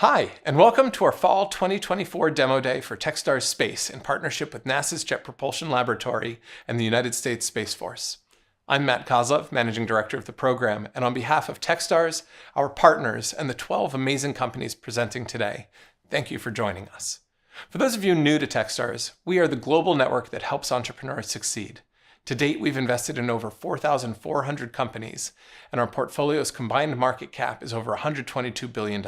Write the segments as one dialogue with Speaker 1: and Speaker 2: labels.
Speaker 1: Hi, and welcome to our Fall 2024 Demo Day for Techstars Space in partnership with NASA's Jet Propulsion Laboratory and the United States Space Force. I'm Matt Kozlov, Managing Director of the program, and on behalf of Techstars, our partners, and the 12 amazing companies presenting today, thank you for joining us. For those of you new to Techstars, we are the global network that helps entrepreneurs succeed. To date, we've invested in over 4,400 companies, and our portfolio's combined market cap is over $122 billion.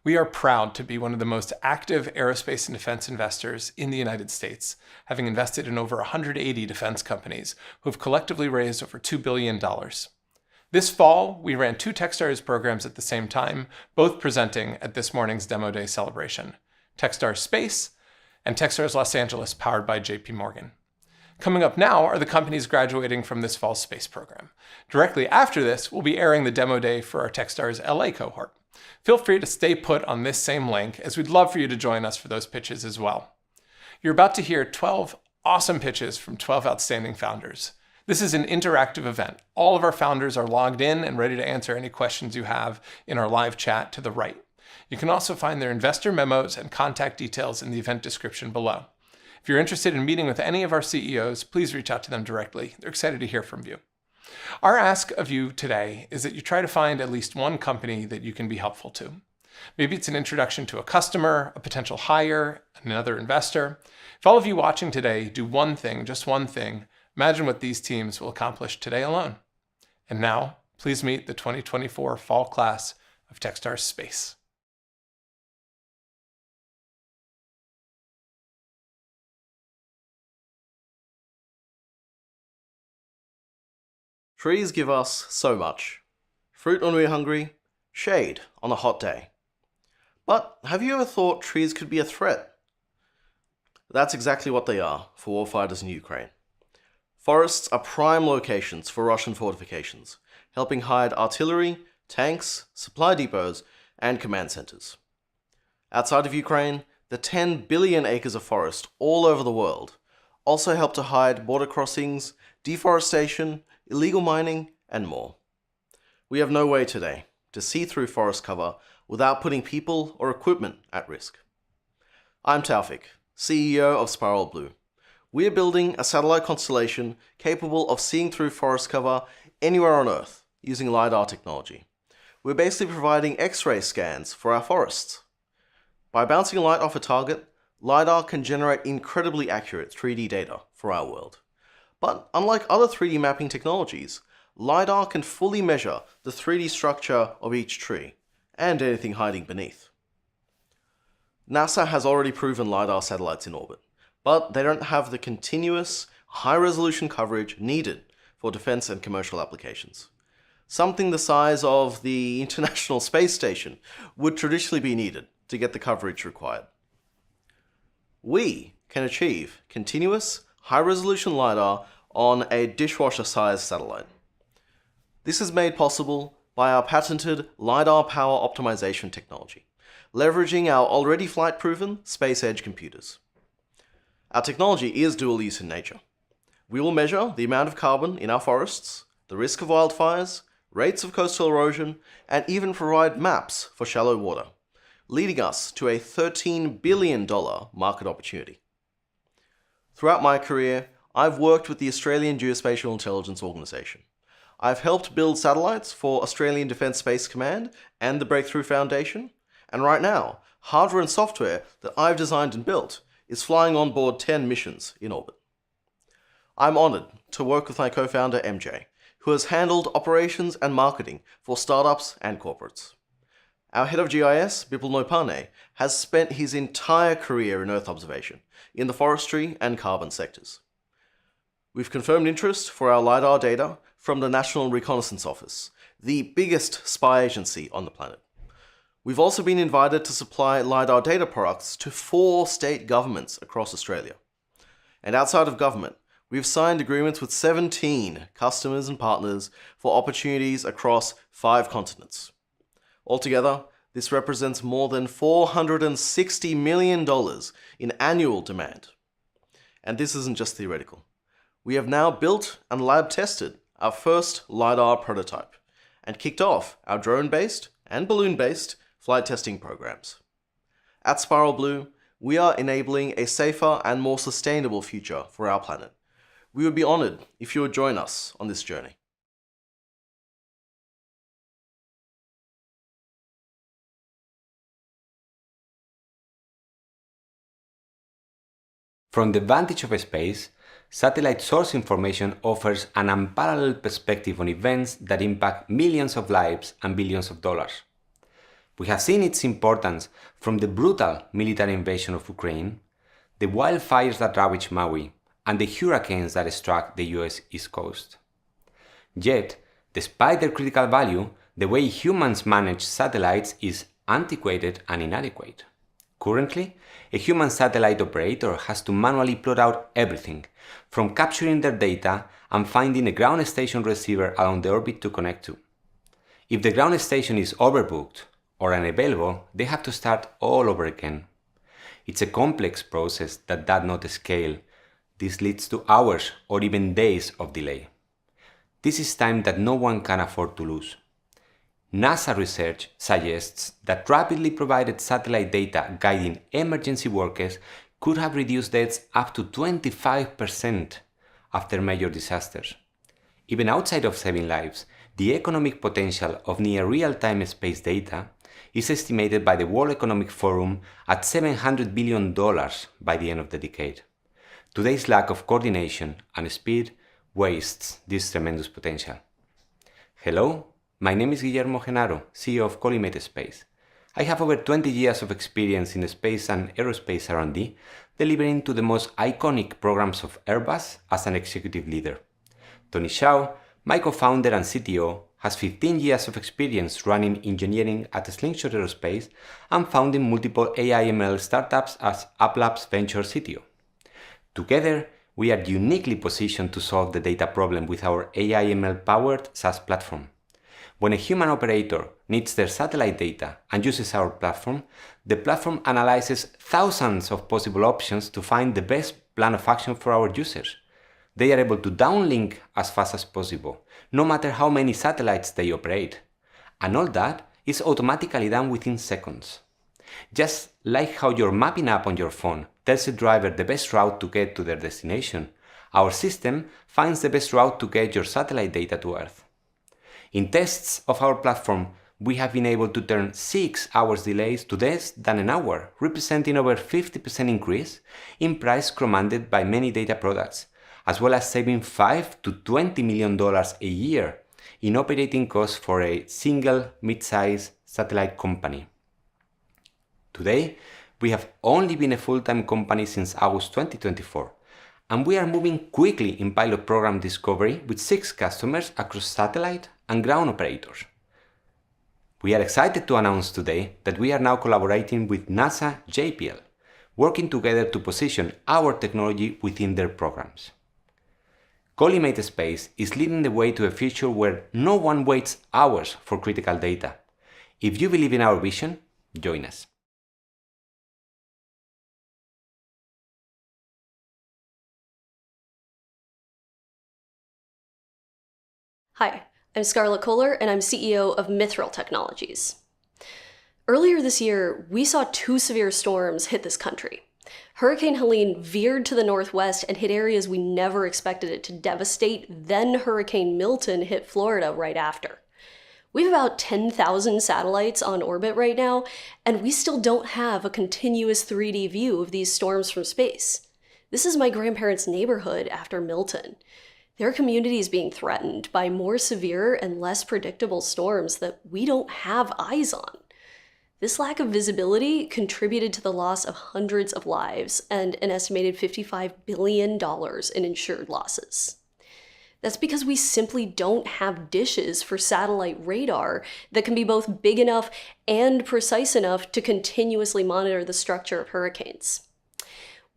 Speaker 1: We are proud to be one of the most active aerospace and defense investors in the United States, having invested in over 180 defense companies who have collectively raised over $2 billion. This fall, we ran two Techstars programs at the same time, both presenting at this morning's Demo Day celebration, Techstars Space and Techstars Los Angeles, powered by JP Morgan. Coming up now are the companies graduating from this fall's space program. Directly after this, we'll be airing the Demo Day for our Techstars LA cohort. Feel free to stay put on this same link, as we'd love for you to join us for those pitches as well. You're about to hear 12 awesome pitches from 12 outstanding founders. This is an interactive event. All of our founders are logged in and ready to answer any questions you have in our live chat to the right. You can also find their investor memos and contact details in the event description below. If you're interested in meeting with any of our CEOs, please reach out to them directly. They're excited to hear from you. Our ask of you today is that you try to find at least one company that you can be helpful to. Maybe it's an introduction to a customer, a potential hire, another investor. If all of you watching today do one thing, just one thing, imagine what these teams will accomplish today alone. And now, please meet the 2024 fall class of Techstars Space.
Speaker 2: Trees give us so much. Fruit when we're hungry, shade on a hot day. But have you ever thought trees could be a threat? That's exactly what they are for warfighters in Ukraine. Forests are prime locations for Russian fortifications, helping hide artillery, tanks, supply depots, and command centers. Outside of Ukraine, the 10 billion acres of forest all over the world also help to hide border crossings, deforestation, illegal mining, and more. We have no way today to see through forest cover without putting people or equipment at risk. I'm Taufik, CEO of Spiral Blue. We are building a satellite constellation capable of seeing through forest cover anywhere on Earth using LiDAR technology. We're basically providing X-ray scans for our forests. By bouncing light off a target, LiDAR can generate incredibly accurate 3D data for our world. But unlike other 3D mapping technologies, LiDAR can fully measure the 3D structure of each tree and anything hiding beneath. NASA has already proven LiDAR satellites in orbit, but they don't have the continuous, high-resolution coverage needed for defense and commercial applications. Something the size of the International Space Station would traditionally be needed to get the coverage required. We can achieve continuous, high-resolution LiDAR on a dishwasher-sized satellite. This is made possible by our patented LiDAR power optimization technology, leveraging our already flight-proven space edge computers. Our technology is dual-use in nature. We will measure the amount of carbon in our forests, the risk of wildfires, rates of coastal erosion, and even provide maps for shallow water, leading us to a $13 billion market opportunity. Throughout my career, I've worked with the Australian Geospatial Intelligence Organisation. I've helped build satellites for Australian Defence Space Command and the Breakthrough Foundation, and right now, hardware and software that I've designed and built is flying on board 10 missions in orbit. I'm honoured to work with my co-founder MJ, who has handled operations and marketing for startups and corporates. Our head of GIS, Bipul Nopane, has spent his entire career in Earth observation, in the forestry and carbon sectors. We've confirmed interest for our LiDAR data from the National Reconnaissance Office, the biggest spy agency on the planet. We've also been invited to supply LiDAR data products to 4 state governments across Australia. And outside of government, we've signed agreements with 17 customers and partners for opportunities across 5 continents. Altogether, this represents more than $460 million in annual demand. And this isn't just theoretical. We have now built and lab tested our first LiDAR prototype and kicked off our drone-based and balloon-based flight testing programs. At Spiral Blue, we are enabling a safer and more sustainable future for our planet. We would be honored if you would join us on this journey.
Speaker 3: From the vantage of space, satellite source information offers an unparalleled perspective on events that impact millions of lives and billions of dollars. We have seen its importance from the brutal military invasion of Ukraine, the wildfires that ravaged Maui, and the hurricanes that struck the US East Coast. Yet, despite their critical value, the way humans manage satellites is antiquated and inadequate. Currently, a human satellite operator has to manually plot out everything, from capturing their data and finding a ground station receiver along the orbit to connect to. If the ground station is overbooked or unavailable, they have to start all over again. It's a complex process that does not scale. This leads to hours or even days of delay. This is time that no one can afford to lose. NASA research suggests that rapidly provided satellite data guiding emergency workers could have reduced deaths up to 25% after major disasters. Even outside of saving lives, the economic potential of near real-time space data is estimated by the World Economic Forum at $700 billion by the end of the decade. Today's lack of coordination and speed wastes this tremendous potential. Hello, my name is Guillermo Genaro, CEO of ColliMate Space. I have over 20 years of experience in space and aerospace R&D, delivering to the most iconic programs of Airbus as an executive leader. Tony Shaw, my co-founder and CTO, has 15 years of experience running engineering at Slingshot Aerospace and founding multiple AI/ML startups as UpLabs Venture CTO. Together, we are uniquely positioned to solve the data problem with our AI/ML-powered SaaS platform. When a human operator needs their satellite data and uses our platform, the platform analyzes thousands of possible options to find the best plan of action for our users. They are able to downlink as fast as possible, no matter how many satellites they operate. And all that is automatically done within seconds. Just like how your mapping app on your phone tells the driver the best route to get to their destination, our system finds the best route to get your satellite data to Earth. In tests of our platform, we have been able to turn 6 hours delays to less than an hour, representing over 50% increase in price commanded by many data products, as well as saving $5 to $20 million a year in operating costs for a single mid-size satellite company. Today, we have only been a full-time company since August 2024, and we are moving quickly in pilot program discovery with 6 customers across satellite and ground operators. We are excited to announce today that we are now collaborating with NASA JPL, working together to position our technology within their programs. ColliMate Space is leading the way to a future where no one waits hours for critical data. If you believe in our vision, join us.
Speaker 4: Hi, I'm Scarlett Kohler, and I'm CEO of Mithril Technologies. Earlier this year, we saw 2 severe storms hit this country. Hurricane Helene veered to the northwest and hit areas we never expected it to devastate. Then Hurricane Milton hit Florida right after. We have about 10,000 satellites on orbit right now, and we still don't have a continuous 3D view of these storms from space. This is my grandparents' neighborhood after Milton. Their community is being threatened by more severe and less predictable storms that we don't have eyes on. This lack of visibility contributed to the loss of hundreds of lives and an estimated $55 billion in insured losses. That's because we simply don't have dishes for satellite radar that can be both big enough and precise enough to continuously monitor the structure of hurricanes.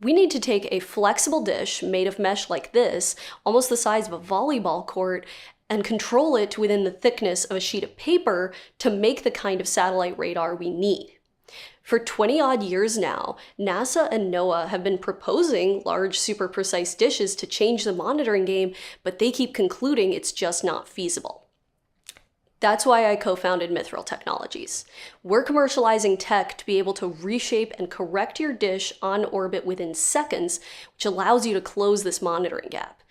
Speaker 4: We need to take a flexible dish made of mesh like this, almost the size of a volleyball court, and control it to within the thickness of a sheet of paper to make the kind of satellite radar we need. For 20-odd years now, NASA and NOAA have been proposing large, super precise dishes to change the monitoring game, but they keep concluding it's just not feasible. That's why I co-founded Mithril Technologies. We're commercializing tech to be able to reshape and correct your dish on orbit within seconds, which allows you to close this monitoring gap.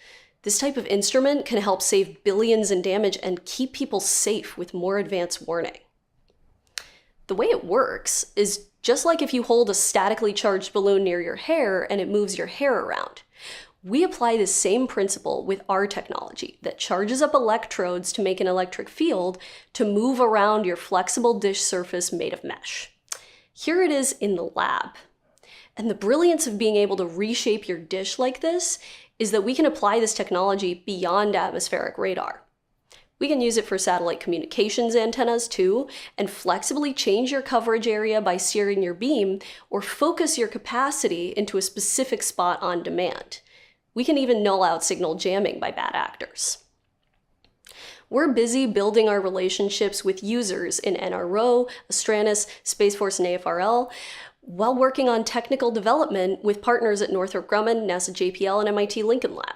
Speaker 4: This type of instrument can help save billions in damage and keep people safe with more advanced warning. The way it works is just like if you hold a statically charged balloon near your hair and it moves your hair around. We apply the same principle with our technology that charges up electrodes to make an electric field to move around your flexible dish surface made of mesh. Here it is in the lab. And the brilliance of being able to reshape your dish like this is that we can apply this technology beyond atmospheric radar. We can use it for satellite communications antennas too, and flexibly change your coverage area by steering your beam or focus your capacity into a specific spot on demand. We can even null out signal jamming by bad actors. We're busy building our relationships with users in NRO, Astranis, Space Force, and AFRL, while working on technical development with partners at Northrop Grumman, NASA JPL, and MIT Lincoln Lab.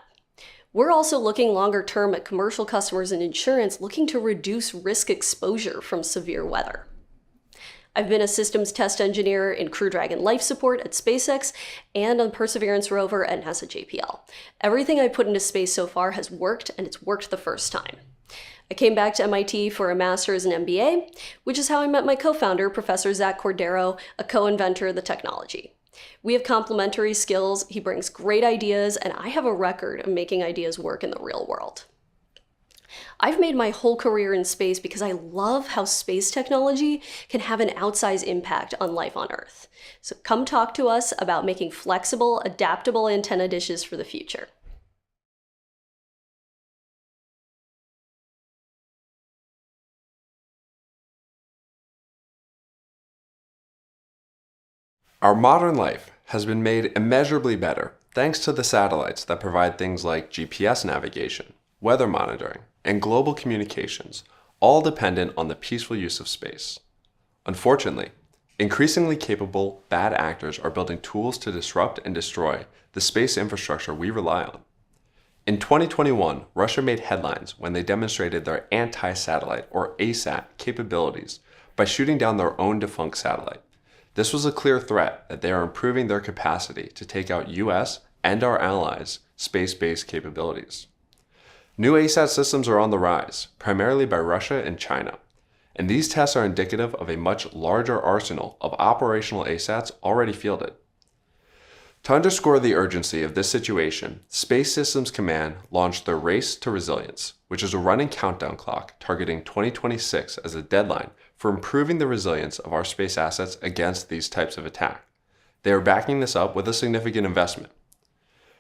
Speaker 4: We're also looking longer term at commercial customers and insurance looking to reduce risk exposure from severe weather. I've been a systems test engineer in Crew Dragon life support at SpaceX and on Perseverance rover at NASA JPL. Everything I put into space so far has worked, and it's worked the first time. I came back to MIT for a master's and MBA, which is how I met my co-founder, Professor Zach Cordero, a co-inventor of the technology. We have complementary skills, he brings great ideas, and I have a record of making ideas work in the real world. I've made my whole career in space because I love how space technology can have an outsized impact on life on Earth. So come talk to us about making flexible, adaptable antenna dishes for the future.
Speaker 5: Our modern life has been made immeasurably better thanks to the satellites that provide things like GPS navigation, weather monitoring, and global communications, all dependent on the peaceful use of space. Unfortunately, increasingly capable bad actors are building tools to disrupt and destroy the space infrastructure we rely on. In 2021, Russia made headlines when they demonstrated their anti-satellite, or ASAT, capabilities by shooting down their own defunct satellite. This was a clear threat that they are improving their capacity to take out US and our allies' space-based capabilities. New ASAT systems are on the rise, primarily by Russia and China, and these tests are indicative of a much larger arsenal of operational ASATs already fielded. To underscore the urgency of this situation, Space Systems Command launched their Race to Resilience, which is a running countdown clock targeting 2026 as a deadline for improving the resilience of our space assets against these types of attack. They are backing this up with a significant investment.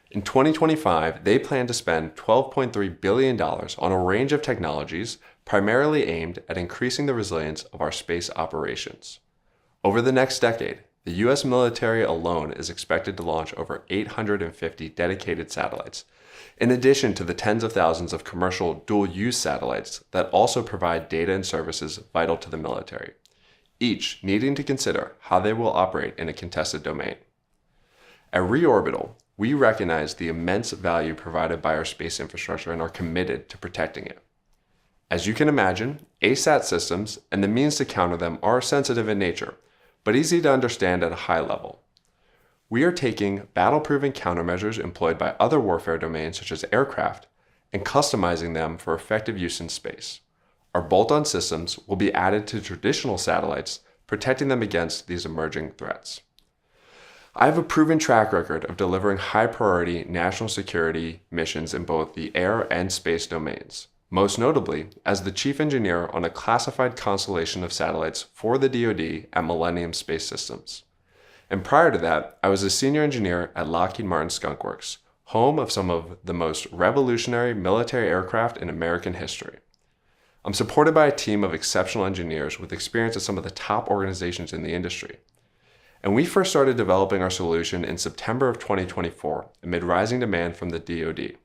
Speaker 5: In 2025, they plan to spend $12.3 billion on a range of technologies primarily aimed at increasing the resilience of our space operations. Over the next decade, the US military alone is expected to launch over 850 dedicated satellites, in addition to the tens of thousands of commercial dual-use satellites that also provide data and services vital to the military, each needing to consider how they will operate in a contested domain. At ReOrbital, we recognize the immense value provided by our space infrastructure and are committed to protecting it. As you can imagine, ASAT systems and the means to counter them are sensitive in nature, but easy to understand at a high level. We are taking battle-proven countermeasures employed by other warfare domains such as aircraft and customizing them for effective use in space. Our bolt-on systems will be added to traditional satellites, protecting them against these emerging threats. I have a proven track record of delivering high-priority national security missions in both the air and space domains, most notably as the chief engineer on a classified constellation of satellites for the DoD at Millennium Space Systems. And prior to that, I was a senior engineer at Lockheed Martin Skunk Works, home of some of the most revolutionary military aircraft in American history. I'm supported by a team of exceptional engineers with experience at some of the top organizations in the industry. And we first started developing our solution in September of 2024 amid rising demand from the DoD.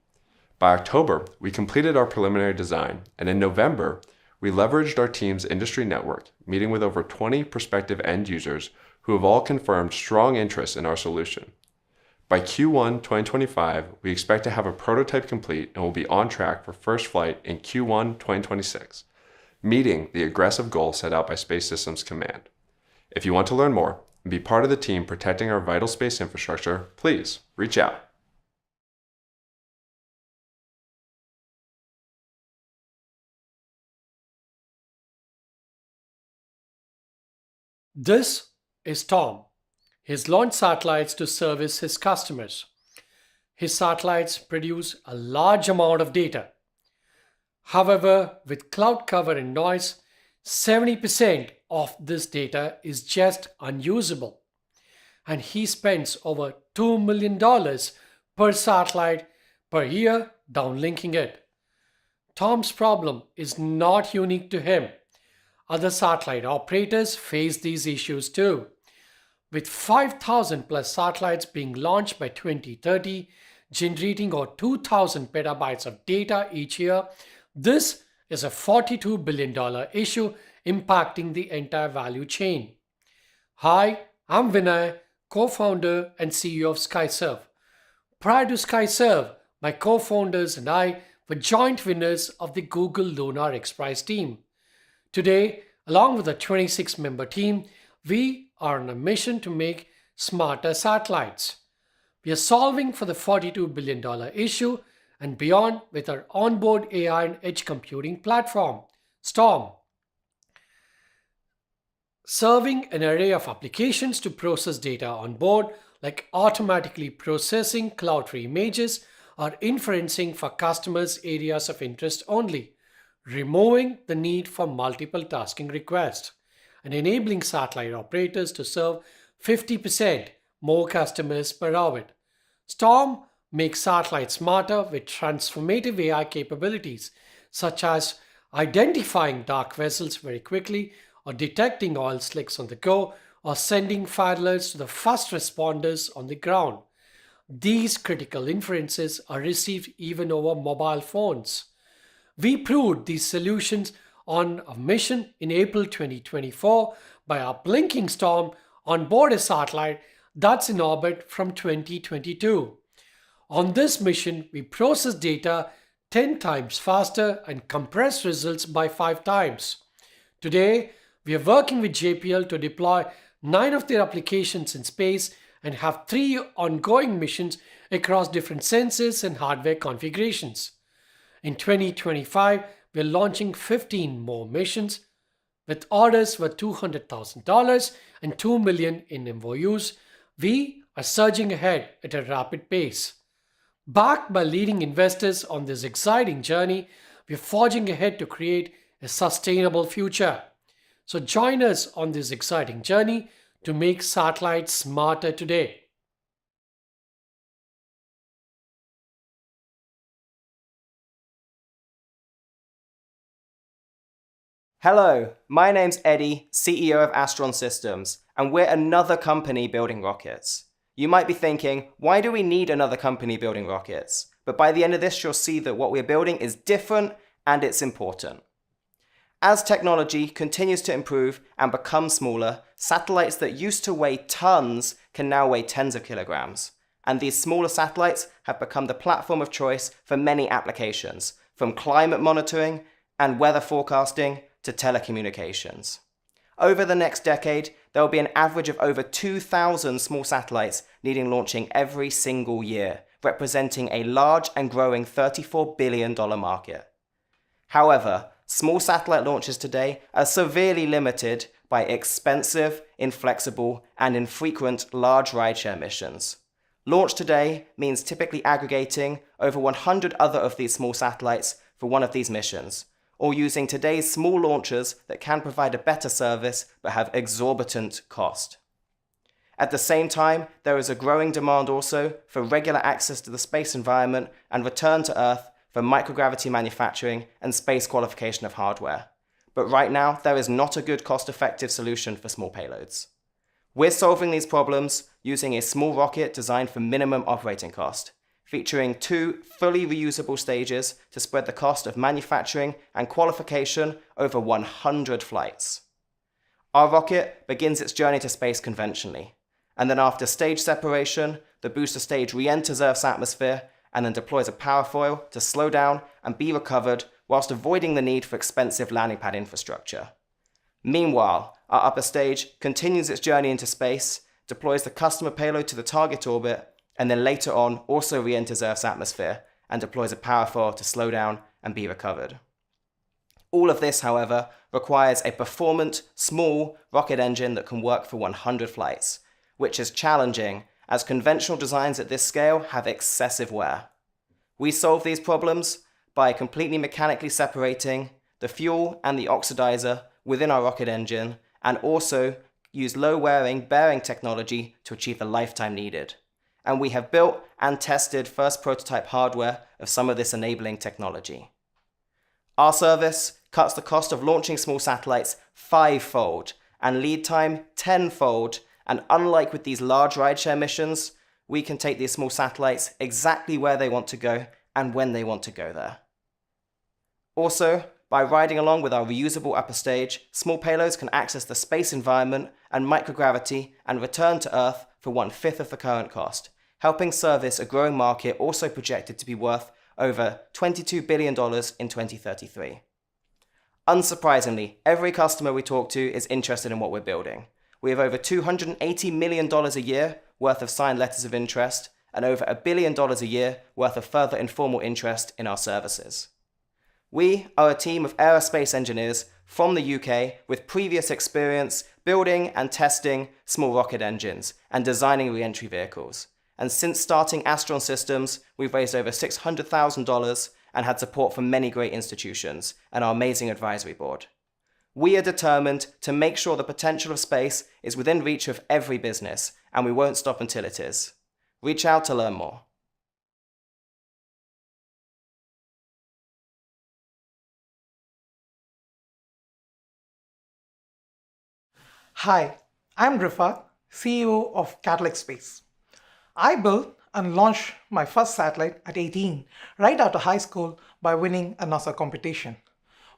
Speaker 5: By October, we completed our preliminary design, and in November, we leveraged our team's industry network, meeting with over 20 prospective end users who have all confirmed strong interest in our solution. By Q1 2025, we expect to have a prototype complete and will be on track for first flight in Q1 2026. meeting the aggressive goal set out by Space Systems Command. If you want to learn more and be part of the team protecting our vital space infrastructure, please reach out.
Speaker 6: This is Tom. He's launched satellites to service his customers. His satellites produce a large amount of data. However, with cloud cover and noise, 70% of this data is just unusable. And he spends over $2 million per satellite per year downlinking it. Tom's problem is not unique to him. Other satellite operators face these issues too. With 5,000 plus satellites being launched by 2030, generating over 2,000 petabytes of data each year, this is a $42 billion issue impacting the entire value chain. Hi, I'm Vinay, co-founder and CEO of SkyServe. Prior to SkyServe, my co-founders and I were joint winners of the Google Lunar X Prize team. Today, along with a 26-member team, we are on a mission to make smarter satellites. We are solving for the $42 billion issue and beyond with our onboard AI and edge computing platform, Storm. Serving an array of applications to process data on board, like automatically processing cloud-free images or inferencing for customers' areas of interest only, removing the need for multiple tasking requests, and enabling satellite operators to serve 50% more customers per orbit. Storm makes satellites smarter with transformative AI capabilities, such as identifying dark vessels very quickly, or detecting oil slicks on the go, or sending fire alerts to the first responders on the ground. These critical inferences are received even over mobile phones. We proved these solutions on a mission in April 2024 by uplinking Storm on board a satellite that's in orbit from 2022. On this mission, we process data 10 times faster and compress results by 5 times. Today, we are working with JPL to deploy 9 of their applications in space and have 3 ongoing missions across different sensors and hardware configurations. In 2025, we are launching 15 more missions with orders worth $200,000 and $2 million in MOUs. We are surging ahead at a rapid pace. Backed by leading investors on this exciting journey, we are forging ahead to create a sustainable future. So join us on this exciting journey to make satellites smarter today.
Speaker 7: Hello, my name's Eddie, CEO of Astron Systems, and we're another company building rockets. You might be thinking, why do we need another company building rockets? But by the end of this, you'll see that what we're building is different and it's important. As technology continues to improve and become smaller, satellites that used to weigh tons can now weigh tens of kilograms. And these smaller satellites have become the platform of choice for many applications, from climate monitoring and weather forecasting to telecommunications. Over the next decade, there will be an average of over 2,000 small satellites needing launching every single year, representing a large and growing $34 billion market. However, small satellite launches today are severely limited by expensive, inflexible, and infrequent large rideshare missions. Launch today means typically aggregating over 100 other of these small satellites for one of these missions, or using today's small launchers that can provide a better service but have exorbitant cost. At the same time, there is a growing demand also for regular access to the space environment and return to Earth for microgravity manufacturing and space qualification of hardware. But right now, there is not a good cost-effective solution for small payloads. We're solving these problems using a small rocket designed for minimum operating cost, featuring 2 fully reusable stages to spread the cost of manufacturing and qualification over 100 flights. Our rocket begins its journey to space conventionally, and then after stage separation, the booster stage re-enters Earth's atmosphere and then deploys a power foil to slow down and be recovered whilst avoiding the need for expensive landing pad infrastructure. Meanwhile, our upper stage continues its journey into space, deploys the customer payload to the target orbit, and then later on also re-enters Earth's atmosphere and deploys a power foil to slow down and be recovered. All of this, however, requires a performant, small rocket engine that can work for 100 flights, which is challenging as conventional designs at this scale have excessive wear. We solve these problems by completely mechanically separating the fuel and the oxidizer within our rocket engine, and also use low-wearing bearing technology to achieve the lifetime needed. And we have built and tested first prototype hardware of some of this enabling technology. Our service cuts the cost of launching small satellites 5-fold and lead time 10-fold, and unlike with these large rideshare missions, we can take these small satellites exactly where they want to go and when they want to go there. Also, by riding along with our reusable upper stage, small payloads can access the space environment and microgravity and return to Earth for 1/5 of the current cost, helping service a growing market also projected to be worth over $22 billion in 2033. Unsurprisingly, every customer we talk to is interested in what we're building. We have over $280 million a year worth of signed letters of interest and over $1 billion a year worth of further informal interest in our services. We are a team of aerospace engineers from the UK with previous experience building and testing small rocket engines and designing re-entry vehicles. And since starting Astron Systems, we've raised over $600,000 and had support from many great institutions and our amazing advisory board. We are determined to make sure the potential of space is within reach of every business, and we won't stop until it is. Reach out to learn more.
Speaker 8: Hi, I'm Rifat, CEO of Catalyx Space. I built and launched my first satellite at 18, right out of high school by winning a NASA competition.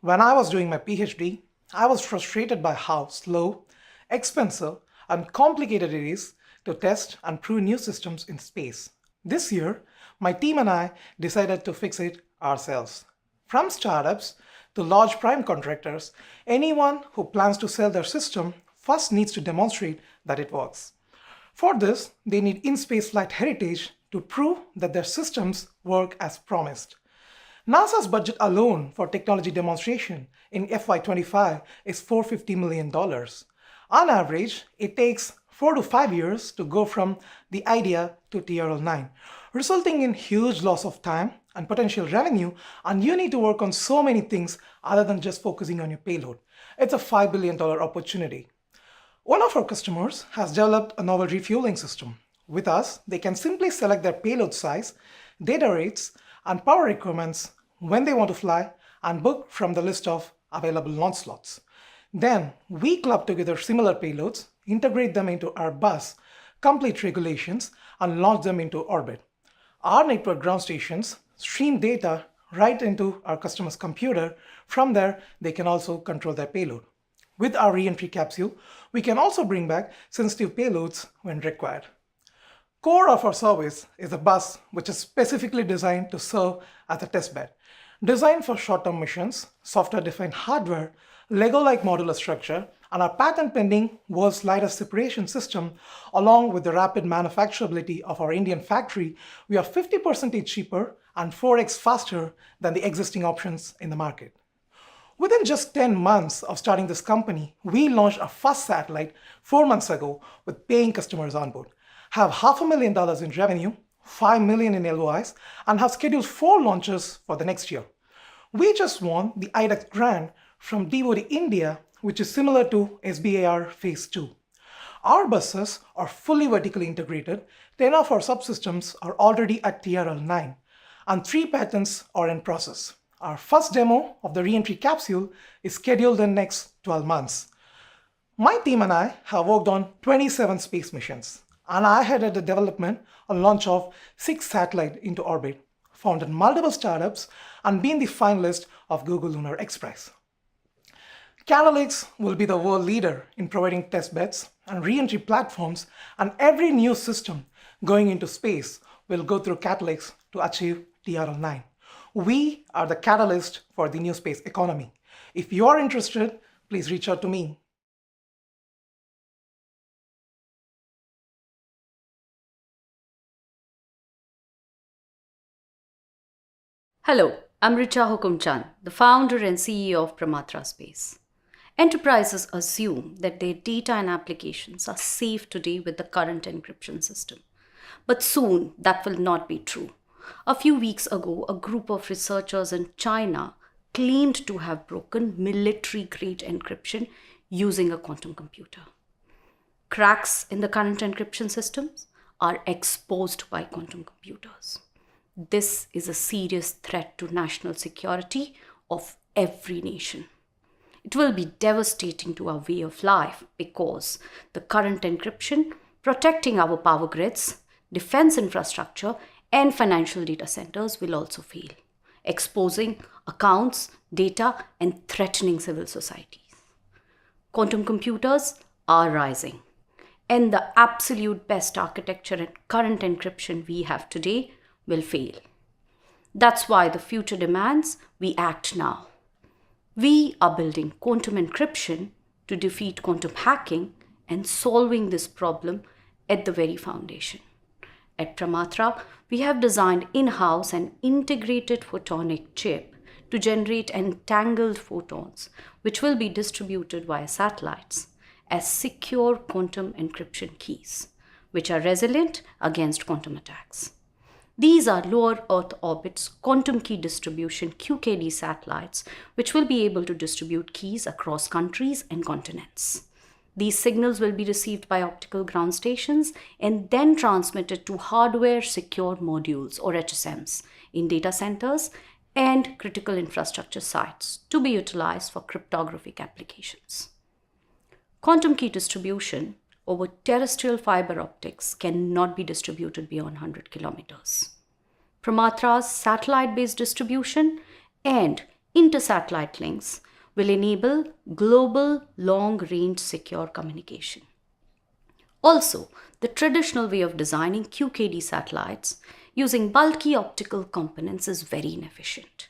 Speaker 8: When I was doing my PhD, I was frustrated by how slow, expensive, and complicated it is to test and prove new systems in space. This year, my team and I decided to fix it ourselves. From startups to large prime contractors, anyone who plans to sell their system first needs to demonstrate that it works. For this, they need in-space flight heritage to prove that their systems work as promised. NASA's budget alone for technology demonstration in FY25 is $450 million. On average, it takes 4 to 5 years to go from the idea to TRL-9, resulting in huge loss of time and potential revenue, and you need to work on so many things other than just focusing on your payload. It's a $5 billion opportunity. One of our customers has developed a novel refueling system. With us, they can simply select their payload size, data rates, and power requirements when they want to fly and book from the list of available launch slots. Then we club together similar payloads, integrate them into our bus, complete regulations, and launch them into orbit. Our network ground stations stream data right into our customer's computer. From there, they can also control their payload. With our re-entry capsule, we can also bring back sensitive payloads when required. Core of our service is a bus which is specifically designed to serve as a testbed. Designed for short-term missions, software-defined hardware, Lego-like modular structure, and our patent-pending world's lightest separation system, along with the rapid manufacturability of our Indian factory, we are 50% cheaper and 4x faster than the existing options in the market. Within just 10 months of starting this company, we launched our first satellite 4 months ago with paying customers on board, have $500,000 in revenue, $5 million in LOIs, and have scheduled 4 launches for the next year. We just won the Atrx grant from DoD India, which is similar to SBIR Phase 2. Our buses are fully vertically integrated, 10 of our subsystems are already at TRL-9, and 3 patents are in process. Our first demo of the re-entry capsule is scheduled in the next 12 months. My team and I have worked on 27 space missions, and I headed the development and launch of 6 satellites into orbit, founded multiple startups, and been the finalist of Google Lunar Express. Catalyx will be the world leader in providing testbeds and re-entry platforms, and every new system going into space will go through Catalyx to achieve TRL-9. We are the catalyst for the new space economy. If you are interested, please reach out to me.
Speaker 9: Hello, I'm Richa Hukumchand, the founder and CEO of Pramatra Space. Enterprises assume that their data and applications are safe today with the current encryption system. But soon, that will not be true. A few weeks ago, a group of researchers in China claimed to have broken military-grade encryption using a quantum computer. Cracks in the current encryption systems are exposed by quantum computers. This is a serious threat to national security of every nation. It will be devastating to our way of life because the current encryption protecting our power grids, defense infrastructure, and financial data centers will also fail, exposing accounts, data, and threatening civil societies. Quantum computers are rising, and the absolute best architecture and current encryption we have today will fail. That's why the future demands we act now. We are building quantum encryption to defeat quantum hacking and solving this problem at the very foundation. At Pramatra, we have designed in-house an integrated photonic chip to generate entangled photons, which will be distributed via satellites as secure quantum encryption keys, which are resilient against quantum attacks. These are lower Earth orbit's quantum key distribution QKD satellites, which will be able to distribute keys across countries and continents. These signals will be received by optical ground stations and then transmitted to hardware-secure modules or HSMs in data centers and critical infrastructure sites to be utilized for cryptographic applications. Quantum key distribution over terrestrial fiber optics cannot be distributed beyond 100 kilometers. Pramatra's satellite-based distribution and inter-satellite links will enable global long-range secure communication. Also, the traditional way of designing QKD satellites using bulky optical components is very inefficient.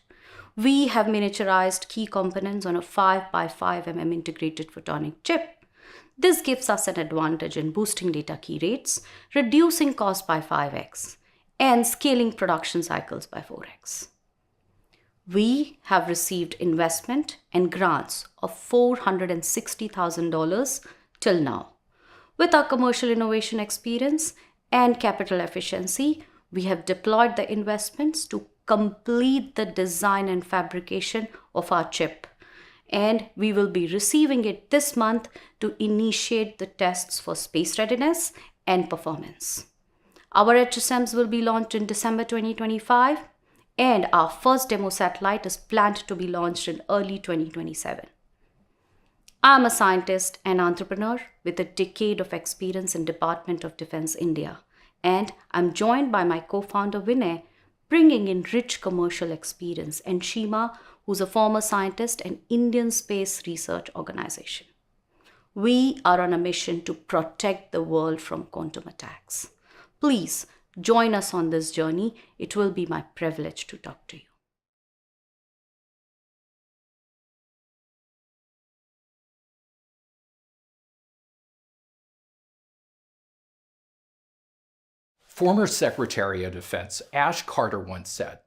Speaker 9: We have miniaturized key components on a 5 by 5 mm integrated photonic chip. This gives us an advantage in boosting data key rates, reducing cost by 5x, and scaling production cycles by 4x. We have received investment and grants of $460,000 till now. With our commercial innovation experience and capital efficiency, we have deployed the investments to complete the design and fabrication of our chip, and we will be receiving it this month to initiate the tests for space readiness and performance. Our HSMs will be launched in December 2025, and our first demo satellite is planned to be launched in early 2027. I'm a scientist and entrepreneur with a decade of experience in Department of Defense India, and I'm joined by my co-founder Vinay, bringing in rich commercial experience, and Shima, who's a former scientist and Indian Space Research Organization. We are on a mission to protect the world from quantum attacks. Please join us on this journey. It will be my privilege to talk to you.
Speaker 10: Former Secretary of Defense Ash Carter once said,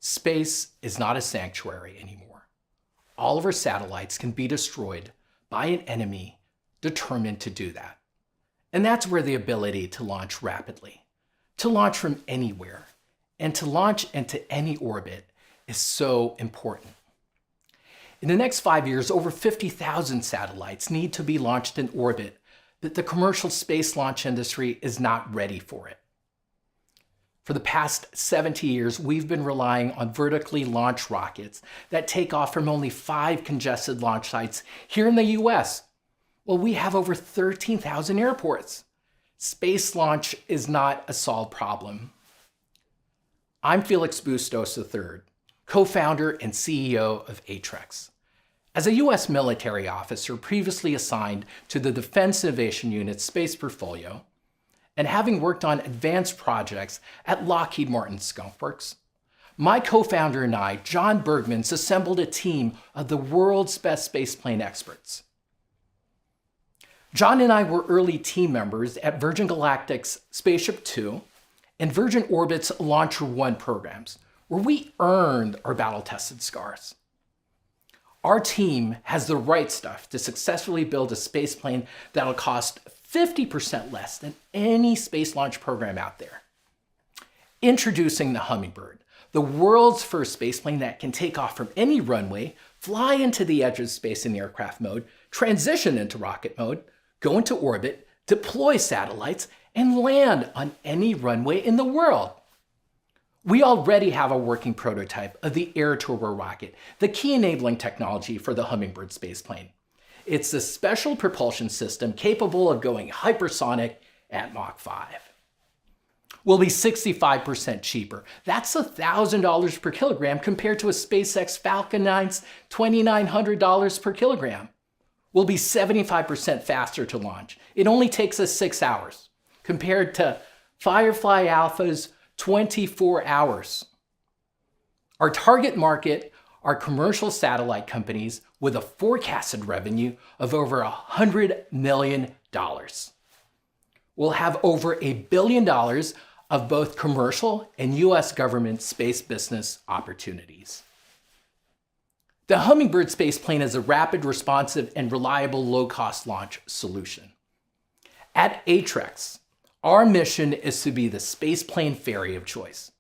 Speaker 10: "Space is not a sanctuary anymore. All of our satellites can be destroyed by an enemy determined to do that." And that's where the ability to launch rapidly, to launch from anywhere, and to launch into any orbit is so important. In the next 5 years, over 50,000 satellites need to be launched in orbit, but the commercial space launch industry is not ready for it. For the past 70 years, we've been relying on vertically launched rockets that take off from only 5 congested launch sites here in the US. Well, we have over 13,000 airports. Space launch is not a solved problem. I'm Felix Bustos III, co-founder and CEO of Atrx. As a US military officer previously assigned to the Defense Innovation Unit's space portfolio, and having worked on advanced projects at Lockheed Martin Skunk Works, my co-founder and I, John Bergmans, assembled a team of the world's best spaceplane experts. John and I were early team members at Virgin Galactic's Spaceship Two and Virgin Orbit's Launcher One programs, where we earned our battle-tested scars. Our team has the right stuff to successfully build a spaceplane that'll cost 50% less than any space launch program out there. Introducing the Hummingbird, the world's first spaceplane that can take off from any runway, fly into the edge of space in aircraft mode, transition into rocket mode, go into orbit, deploy satellites, and land on any runway in the world. We already have a working prototype of the Air Turbo rocket, the key enabling technology for the Hummingbird spaceplane. It's a special propulsion system capable of going hypersonic at Mach 5. Will be 65% cheaper. That's $1,000 per kilogram compared to a SpaceX Falcon 9's $2,900 per kilogram. Will be 75% faster to launch. It only takes us 6 hours compared to Firefly Alpha's 24 hours. Our target market are commercial satellite companies with a forecasted revenue of over $100 million. We'll have over $1 billion of both commercial and US government space business opportunities. The Hummingbird spaceplane is a rapid, responsive, and reliable low-cost launch solution. At Atrx, our mission is to be the spaceplane ferry of choice.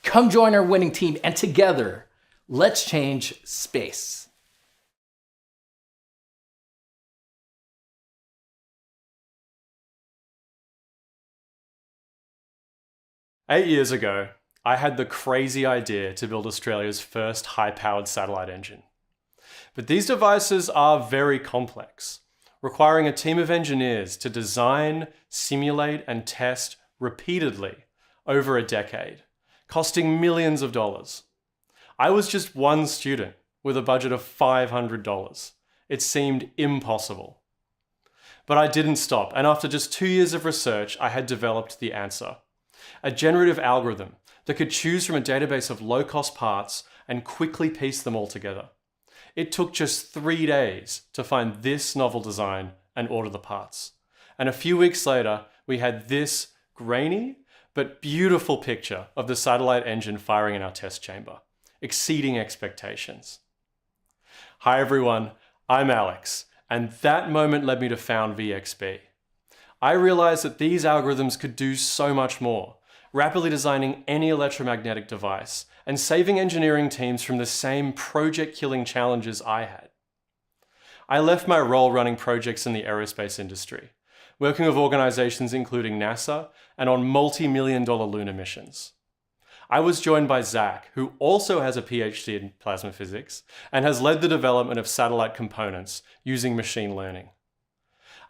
Speaker 10: Come join our winning team, and together, let's change space.
Speaker 11: Eight years ago, I had the crazy idea to build Australia's first high-powered satellite engine. But these devices are very complex, requiring a team of engineers to design, simulate, and test repeatedly over a decade, costing millions of dollars. I was just one student with a budget of $500. It seemed impossible. But I didn't stop, and after just 2 years of research, I had developed the answer. A generative algorithm that could choose from a database of low-cost parts and quickly piece them all together. It took just 3 days to find this novel design and order the parts. And a few weeks later, we had this grainy but beautiful picture of the satellite engine firing in our test chamber, exceeding expectations. Hi everyone, I'm Alex, and that moment led me to found VXB. I realized that these algorithms could do so much more, rapidly designing any electromagnetic device and saving engineering teams from the same project-killing challenges I had. I left my role running projects in the aerospace industry, working with organizations including NASA and on multi-million-dollar lunar missions. I was joined by Zach, who also has a PhD in plasma physics and has led the development of satellite components using machine learning.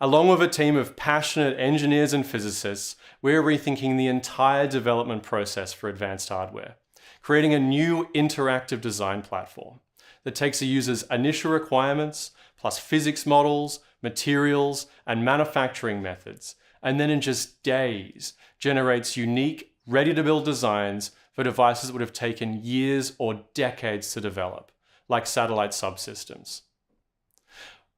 Speaker 11: Along with a team of passionate engineers and physicists, we're rethinking the entire development process for advanced hardware, creating a new interactive design platform that takes a user's initial requirements, plus physics models, materials, and manufacturing methods, and then in just days, generates unique, ready-to-build designs for devices that would have taken years or decades to develop, like satellite subsystems.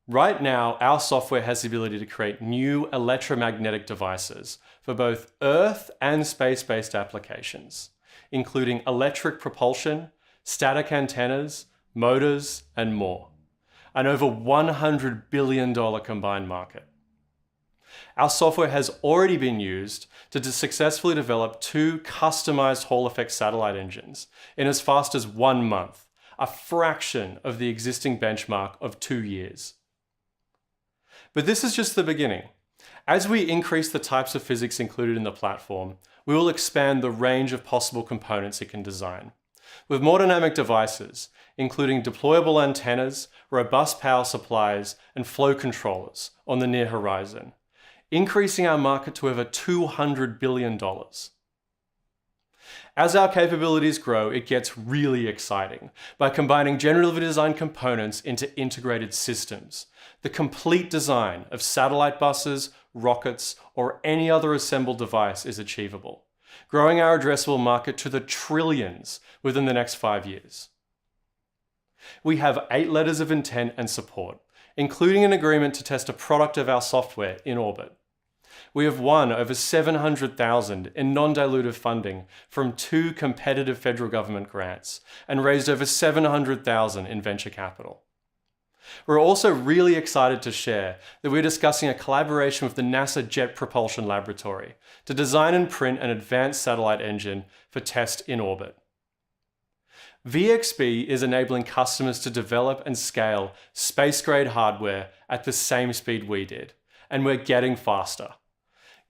Speaker 11: Right now, our software has the ability to create new electromagnetic devices for both Earth and space-based applications, including electric propulsion, static antennas, motors, and more. An over $100 billion combined market. Our software has already been used to successfully develop 2 customized Hall-effect satellite engines in as fast as 1 month, a fraction of the existing benchmark of 2 years. But this is just the beginning. As we increase the types of physics included in the platform, we will expand the range of possible components it can design. With more dynamic devices, including deployable antennas, robust power supplies, and flow controllers on the near horizon, increasing our market to over $200 billion. As our capabilities grow, it gets really exciting by combining generatively designed components into integrated systems. The complete design of satellite buses, rockets, or any other assembled device is achievable, growing our addressable market to the trillions within the next 5 years. We have 8 letters of intent and support, including an agreement to test a product of our software in orbit. We have won over $700,000 in non-dilutive funding from 2 competitive federal government grants and raised over $700,000 in venture capital. We're also really excited to share that we're discussing a collaboration with the NASA Jet Propulsion Laboratory to design and print an advanced satellite engine for test in orbit. VXB is enabling customers to develop and scale space-grade hardware at the same speed we did, and we're getting faster.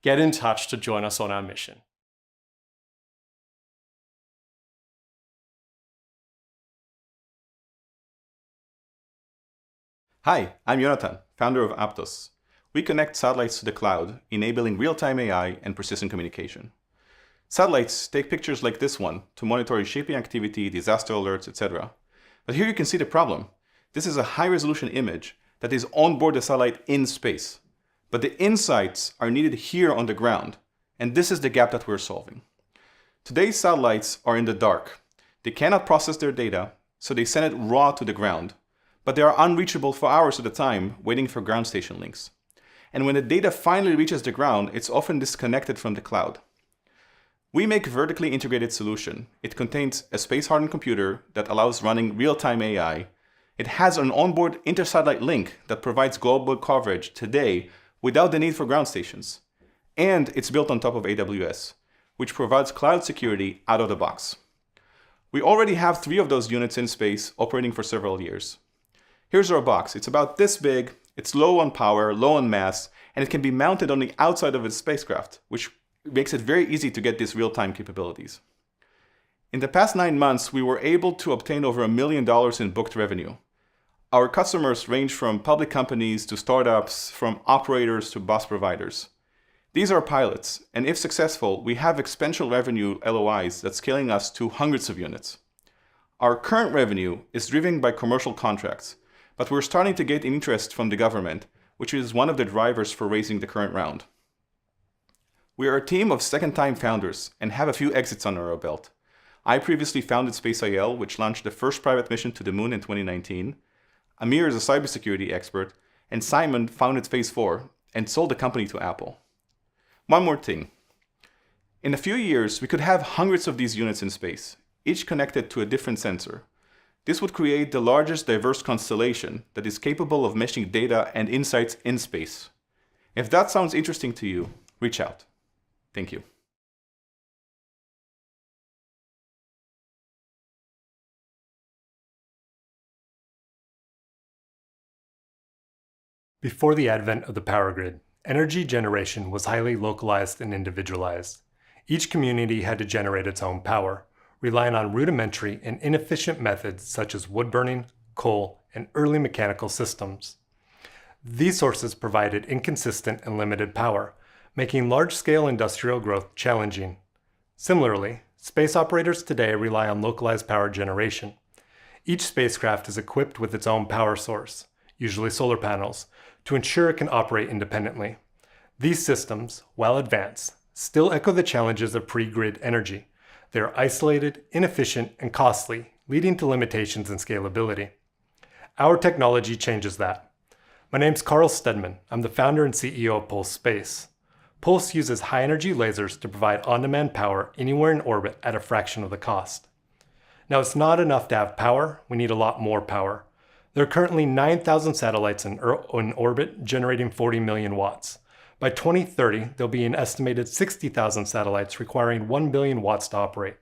Speaker 11: Get in touch to join us on our mission.
Speaker 12: Hi, I'm Jonathan, founder of Aptos. We connect satellites to the cloud, enabling real-time AI and persistent communication. Satellites take pictures like this one to monitor shipping activity, disaster alerts, etc. But here you can see the problem. This is a high-resolution image that is on board the satellite in space. But the insights are needed here on the ground, and this is the gap that we're solving. Today's satellites are in the dark. They cannot process their data, so they send it raw to the ground. But they are unreachable for hours at a time, waiting for ground station links. And when the data finally reaches the ground, it's often disconnected from the cloud. We make a vertically integrated solution. It contains a space-hardened computer that allows running real-time AI. It has an onboard inter-satellite link that provides global coverage today without the need for ground stations. And it's built on top of AWS, which provides cloud security out of the box. We already have 3 of those units in space operating for several years. Here's our box. It's about this big, it's low on power, low on mass, and it can be mounted on the outside of its spacecraft, which makes it very easy to get these real-time capabilities. In the past 9 months, we were able to obtain over $1 million in booked revenue. Our customers range from public companies to startups, from operators to bus providers. These are pilots, and if successful, we have exponential revenue LOIs that's scaling us to hundreds of units. Our current revenue is driven by commercial contracts, but we're starting to get interest from the government, which is one of the drivers for raising the current round. We are a team of second-time founders and have a few exits under our belt. I previously founded Space.il, which launched the first private mission to the moon in 2019. Amir is a cybersecurity expert, and Simon founded Phase 4 and sold the company to Apple. One more thing. In a few years, we could have hundreds of these units in space, each connected to a different sensor. This would create the largest diverse constellation that is capable of meshing data and insights in space. If that sounds interesting to you, reach out. Thank you.
Speaker 1: Before the advent of the power grid, energy generation was highly localized and individualized. Each community had to generate its own power, relying on rudimentary and inefficient methods such as wood burning, coal, and early mechanical systems. These sources provided inconsistent and limited power, making large-scale industrial growth challenging. Similarly, space operators today rely on localized power generation. Each spacecraft is equipped with its own power source, usually solar panels, to ensure it can operate independently. These systems, while advanced, still echo the challenges of pre-grid energy. They are isolated, inefficient, and costly, leading to limitations in scalability. Our technology changes that. My name's Carl Stedman. I'm the founder and CEO of Pulse Space. Pulse uses high-energy lasers to provide on-demand power anywhere in orbit at a fraction of the cost. Now, it's not enough to have power. We need a lot more power. There are currently 9,000 satellites in orbit, generating 40 million watts. By 2030, there'll be an estimated 60,000 satellites requiring 1 billion watts to operate.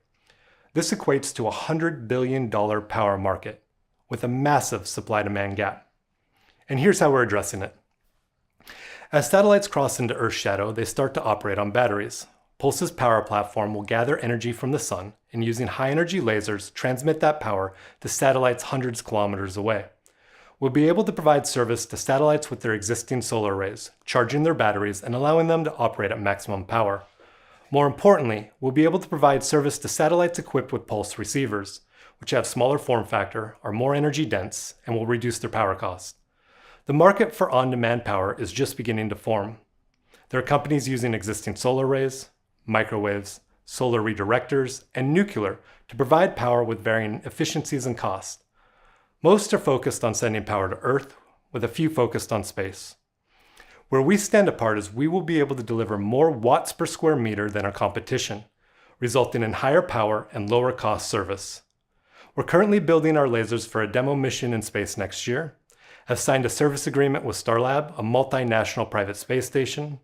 Speaker 1: This equates to a $100 billion power market, with a massive supply-demand gap. And here's how we're addressing it. As satellites cross into Earth's shadow, they start to operate on batteries. Pulse's power platform will gather energy from the sun and, using high-energy lasers, transmit that power to satellites hundreds of kilometers away. We'll be able to provide service to satellites with their existing solar arrays, charging their batteries and allowing them to operate at maximum power. More importantly, we'll be able to provide service to satellites equipped with Pulse receivers, which have smaller form factor, are more energy dense, and will reduce their power cost. The market for on-demand power is just beginning to form. There are companies using existing solar arrays, microwaves,
Speaker 11: solar redirectors, and nuclear to provide power with varying efficiencies and costs. Most are focused on sending power to Earth, with a few focused on space. Where we stand apart is we will be able to deliver more watts per square meter than our competition, resulting in higher power and lower cost service. We're currently building our lasers for a demo mission in space next year, have signed a service agreement with Starlab, a multinational private space station,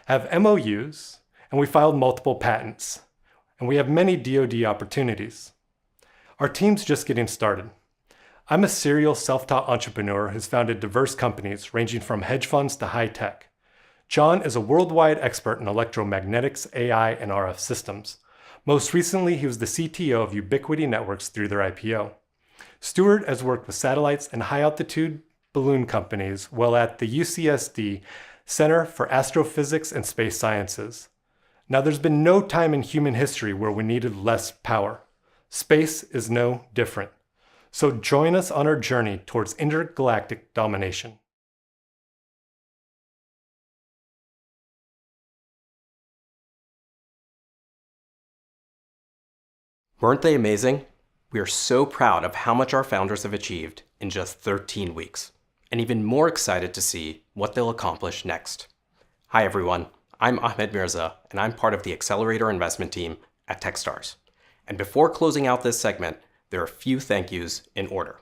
Speaker 11: have MOUs, and we filed multiple patents, and we have many DoD opportunities. Our team's just getting started. I'm a serial self-taught entrepreneur who's founded diverse companies ranging from hedge funds to high tech. John is a worldwide expert in electromagnetics, AI, and RF systems. Most recently, he was the CTO of Ubiquity Networks through their IPO. Stuart has worked with satellites and high-altitude balloon companies while at the UCSD Center for Astrophysics and Space Sciences. Now, there's been no time in human history where we needed less power. Space is no different. So join us on our journey towards intergalactic domination.
Speaker 13: Weren't they amazing? We are so proud of how much our founders have achieved in just 13 weeks, and even more excited to see what they'll accomplish next. Hi everyone, I'm Ahmed Mirza, and I'm part of the Accelerator investment team at Techstars. And before closing out this segment, there are a few thank yous in order.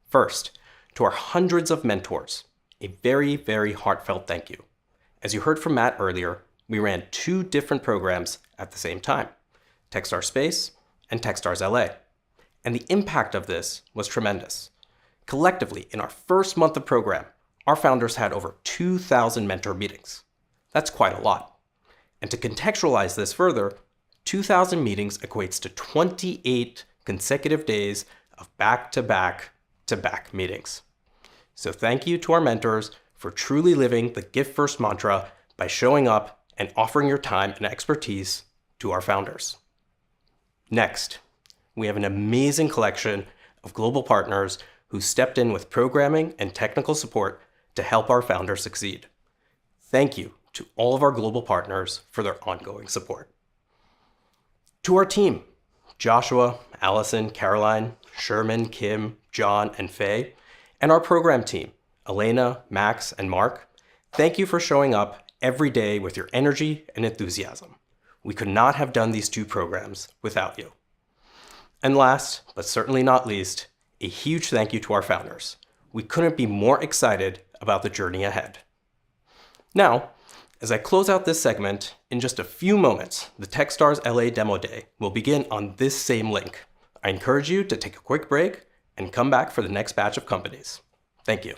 Speaker 13: First, to our hundreds of mentors, a very, very heartfelt thank you. As you heard from Matt earlier, we ran 2 different programs at the same time, Techstars Space and Techstars LA. And the impact of this was tremendous. Collectively, in our first month of program, our founders had over 2,000 mentor meetings. That's quite a lot. And to contextualize this further, 2,000 meetings equates to 28 consecutive days of back-to-back-to-back meetings. So thank you to our mentors for truly living the Give First mantra by showing up and offering your time and expertise to our founders. Next, we have an amazing collection of global partners who stepped in with programming and technical support to help our founders succeed. Thank you to all of our global partners for their ongoing support. To our team, Joshua, Allison, Caroline, Sherman, Kim, John, and Faye, and our program team, Elena, Max, and Mark, thank you for showing up every day with your energy and enthusiasm. We could not have done these 2 programs without you. And last, but certainly not least, a huge thank you to our founders. We couldn't be more excited about the journey ahead. Now, as I close out this segment, in just a few moments, the Techstars LA Demo Day will begin on this same link. I encourage you to take a quick break and come back for the next batch of companies. Thank you.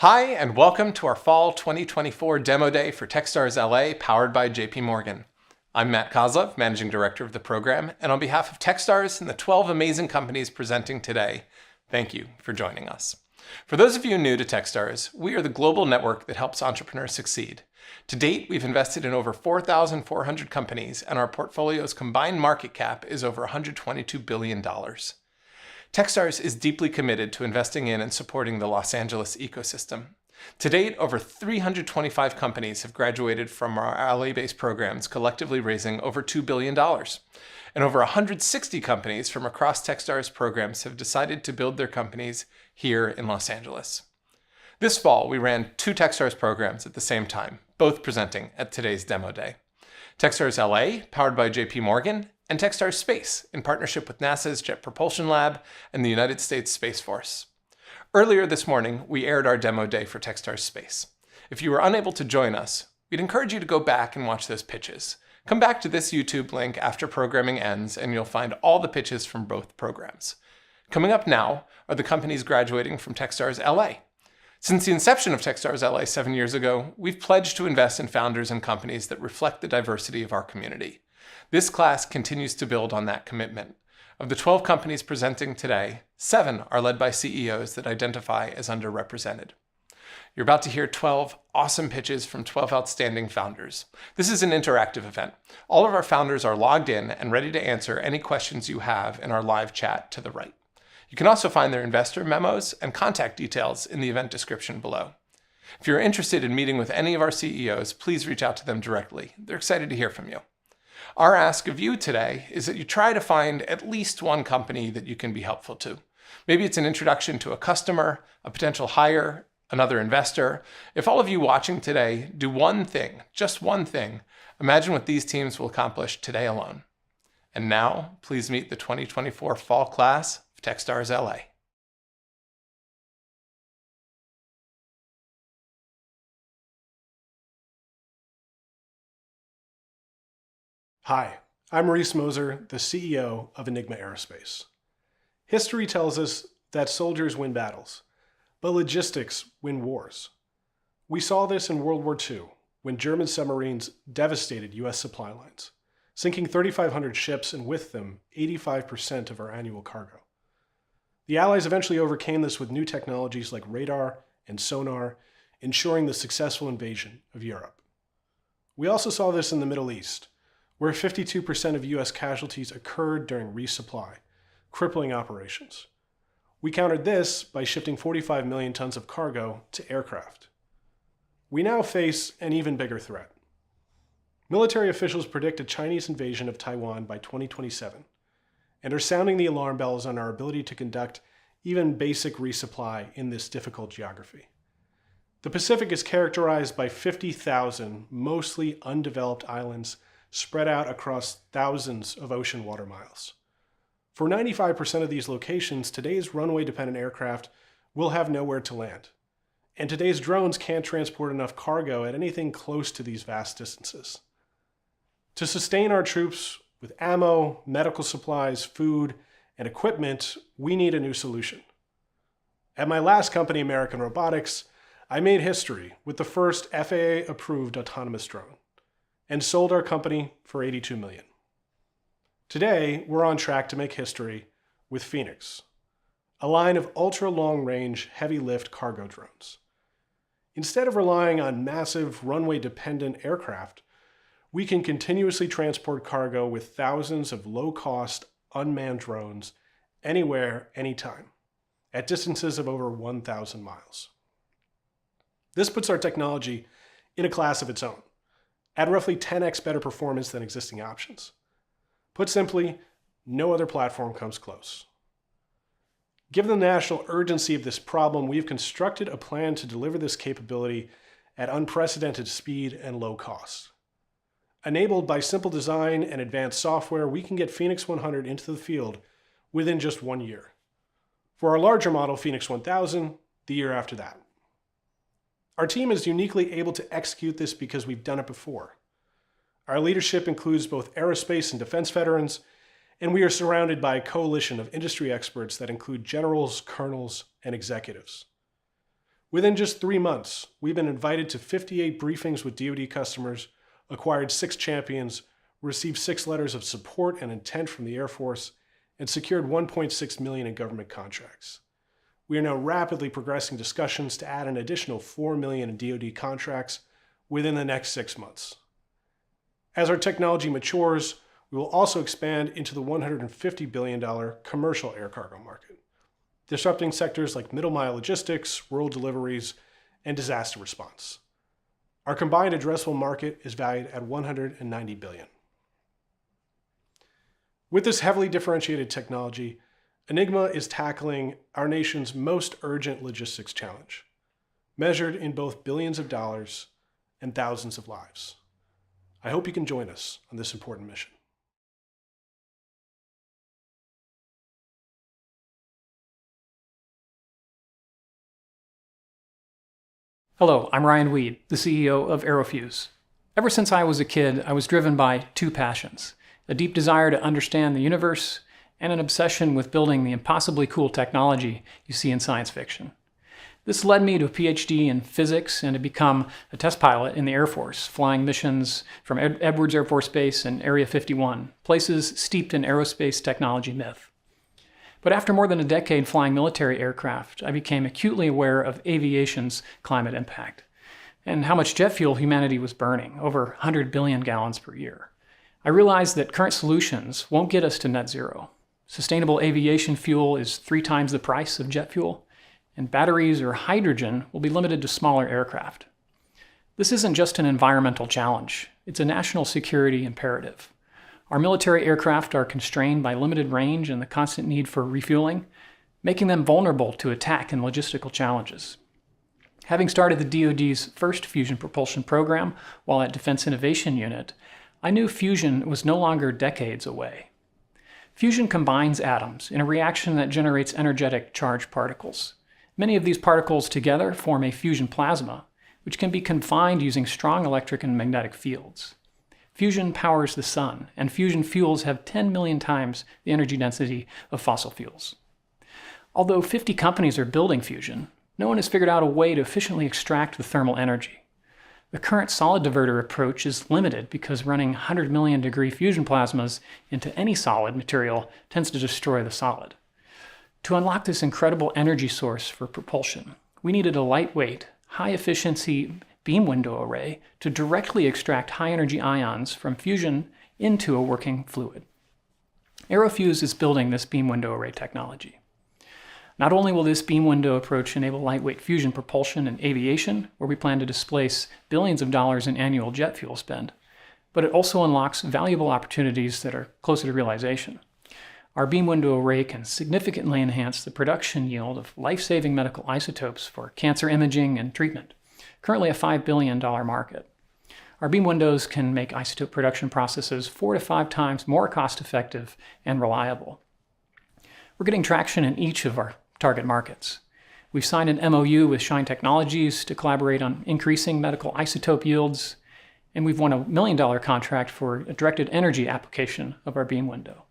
Speaker 1: Hi, and welcome to our Fall 2024 Demo Day for Techstars LA, powered by JP Morgan. I'm Matt Kozlov, Managing Director of the program, and on behalf of Techstars and the 12 amazing companies presenting today, thank you for joining us. For those of you new to Techstars, we are the global network that helps entrepreneurs succeed. To date, we've invested in over 4,400 companies, and our portfolio's combined market cap is over $122 billion. Techstars is deeply committed to investing in and supporting the Los Angeles ecosystem. To date, over 325 companies have graduated from our LA-based programs, collectively raising over $2 billion. And over 160 companies from across Techstars programs have decided to build their companies here in Los Angeles. This fall, we ran 2 Techstars programs at the same time, both presenting at today's Demo Day. Techstars LA, powered by JP Morgan, and Techstars Space, in partnership with NASA's Jet Propulsion Lab and the United States Space Force. Earlier this morning, we aired our Demo Day for Techstars Space. If you were unable to join us, we'd encourage you to go back and watch those pitches. Come back to this YouTube link after programming ends, and you'll find all the pitches from both programs. Coming up now are the companies graduating from Techstars LA. Since the inception of Techstars LA 7 years ago, we've pledged to invest in founders and companies that reflect the diversity of our community. This class continues to build on that commitment. Of the 12 companies presenting today, 7 are led by CEOs that identify as underrepresented. You're about to hear 12 awesome pitches from 12 outstanding founders. This is an interactive event. All of our founders are logged in and ready to answer any questions you have in our live chat to the right. You can also find their investor memos and contact details in the event description below. If you're interested in meeting with any of our CEOs, please reach out to them directly. They're excited to hear from you. Our ask of you today is that you try to find at least one company that you can be helpful to. Maybe it's an introduction to a customer, a potential hire, another investor. If all of you watching today do one thing, just one thing, imagine what these teams will accomplish today alone. And now, please meet the 2024 fall class of Techstars LA.
Speaker 14: Hi, I'm Maurice Moser, the CEO of Enigma Aerospace. History tells us that soldiers win battles, but logistics win wars. We saw this in World War II, when German submarines devastated US supply lines, sinking 3,500 ships and with them 85% of our annual cargo. The Allies eventually overcame this with new technologies like radar and sonar, ensuring the successful invasion of Europe. We also saw this in the Middle East, where 52% of US casualties occurred during resupply, crippling operations. We countered this by shifting 45 million tons of cargo to aircraft. We now face an even bigger threat. Military officials predict a Chinese invasion of Taiwan by 2027, and are sounding the alarm bells on our ability to conduct even basic resupply in this difficult geography. The Pacific is characterized by 50,000 mostly undeveloped islands spread out across thousands of ocean water miles. For 95% of these locations, today's runway-dependent aircraft will have nowhere to land, and today's drones can't transport enough cargo at anything close to these vast distances. To sustain our troops with ammo, medical supplies, food, and equipment, we need a new solution. At my last company, American Robotics, I made history with the first FAA-approved autonomous drone, and sold our company for $82 million. Today, we're on track to make history with Phoenix, a line of ultra-long-range, heavy-lift cargo drones. Instead of relying on massive runway-dependent aircraft, we can continuously transport cargo with thousands of low-cost, unmanned drones anywhere, anytime, at distances of over 1,000 miles. This puts our technology in a class of its own, at roughly 10x better performance than existing options. Put simply, no other platform comes close. Given the national urgency of this problem, we have constructed a plan to deliver this capability at unprecedented speed and low cost. Enabled by simple design and advanced software, we can get Phoenix 100 into the field within just 1 year. For our larger model, Phoenix 1000, the year after that. Our team is uniquely able to execute this because we've done it before. Our leadership includes both aerospace and defense veterans, and we are surrounded by a coalition of industry experts that include generals, colonels, and executives. Within just 3 months, we've been invited to 58 briefings with DoD customers, acquired 6 champions, received 6 letters of support and intent from the Air Force, and secured $1.6 million in government contracts. We are now rapidly progressing discussions to add an additional $4 million in DoD contracts within the next 6 months. As our technology matures, we will also expand into the $150 billion commercial air cargo market, disrupting sectors like middle-mile logistics, rural deliveries, and disaster response. Our combined addressable market is valued at $190 billion. With this heavily differentiated technology, Enigma is tackling our nation's most urgent logistics challenge, measured in both billions of dollars and thousands of lives. I hope you can join us on this important mission.
Speaker 15: Hello, I'm Ryan Weed, the CEO of AeroFuse. Ever since I was a kid, I was driven by 2 passions: a deep desire to understand the universe and an obsession with building the impossibly cool technology you see in science fiction. This led me to a PhD in physics and to become a test pilot in the Air Force, flying missions from Edwards Air Force Base and Area 51, places steeped in aerospace technology myth. But after more than a decade flying military aircraft, I became acutely aware of aviation's climate impact and how much jet fuel humanity was burning, over 100 billion gallons per year. I realized that current solutions won't get us to net zero. Sustainable aviation fuel is 3 times the price of jet fuel, and batteries or hydrogen will be limited to smaller aircraft. This isn't just an environmental challenge, it's a national security imperative. Our military aircraft are constrained by limited range and the constant need for refueling, making them vulnerable to attack and logistical challenges. Having started the DoD's first fusion propulsion program while at Defense Innovation Unit, I knew fusion was no longer decades away. Fusion combines atoms in a reaction that generates energetic charged particles. Many of these particles together form a fusion plasma, which can be confined using strong electric and magnetic fields. Fusion powers the sun, and fusion fuels have 10 million times the energy density of fossil fuels. Although 50 companies are building fusion, no one has figured out a way to efficiently extract the thermal energy. The current solid diverter approach is limited because running 100 million degree fusion plasmas into any solid material tends to destroy the solid. To unlock this incredible energy source for propulsion, we needed a lightweight, high-efficiency beam window array to directly extract high-energy ions from fusion into a working fluid. AeroFuse is building this beam window array technology. Not only will this beam window approach enable lightweight fusion propulsion in aviation, where we plan to displace billions of dollars in annual jet fuel spend, but it also unlocks valuable opportunities that are closer to realization. Our beam window array can significantly enhance the production yield of life-saving medical isotopes for cancer imaging and treatment, currently a $5 billion market. Our beam windows can make isotope production processes 4 to 5 times more cost-effective and reliable. We're getting traction in each of our target markets. We've signed an MOU with Shine Technologies to collaborate on increasing medical isotope yields, and we've won a $1 million contract for a directed energy application of our beam window.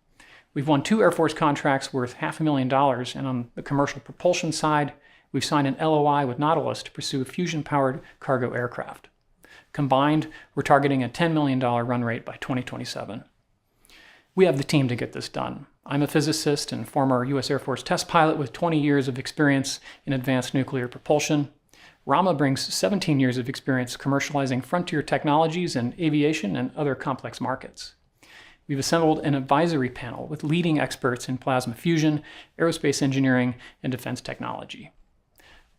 Speaker 15: We've won 2 Air Force contracts worth $500,000, and on the commercial propulsion side, we've signed an LOI with Nautilus to pursue fusion-powered cargo aircraft. Combined, we're targeting a $10 million run rate by 2027. We have the team to get this done. I'm a physicist and former U.S. Air Force test pilot with 20 years of experience in advanced nuclear propulsion. Rama brings 17 years of experience commercializing frontier technologies in aviation and other complex markets. We've assembled an advisory panel with leading experts in plasma fusion, aerospace engineering, and defense technology.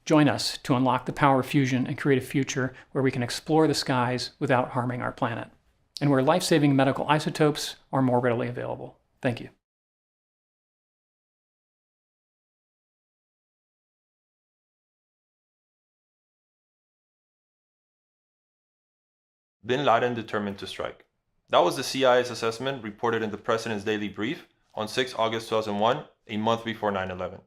Speaker 15: Join us to unlock the power of fusion and create a future where we can explore the skies without harming our planet, and where life-saving medical isotopes are more readily available. Thank you.
Speaker 16: Bin Laden determined to strike. That was the CIA's assessment reported in the President's Daily Brief on 6 August 2001, a month before 9/11.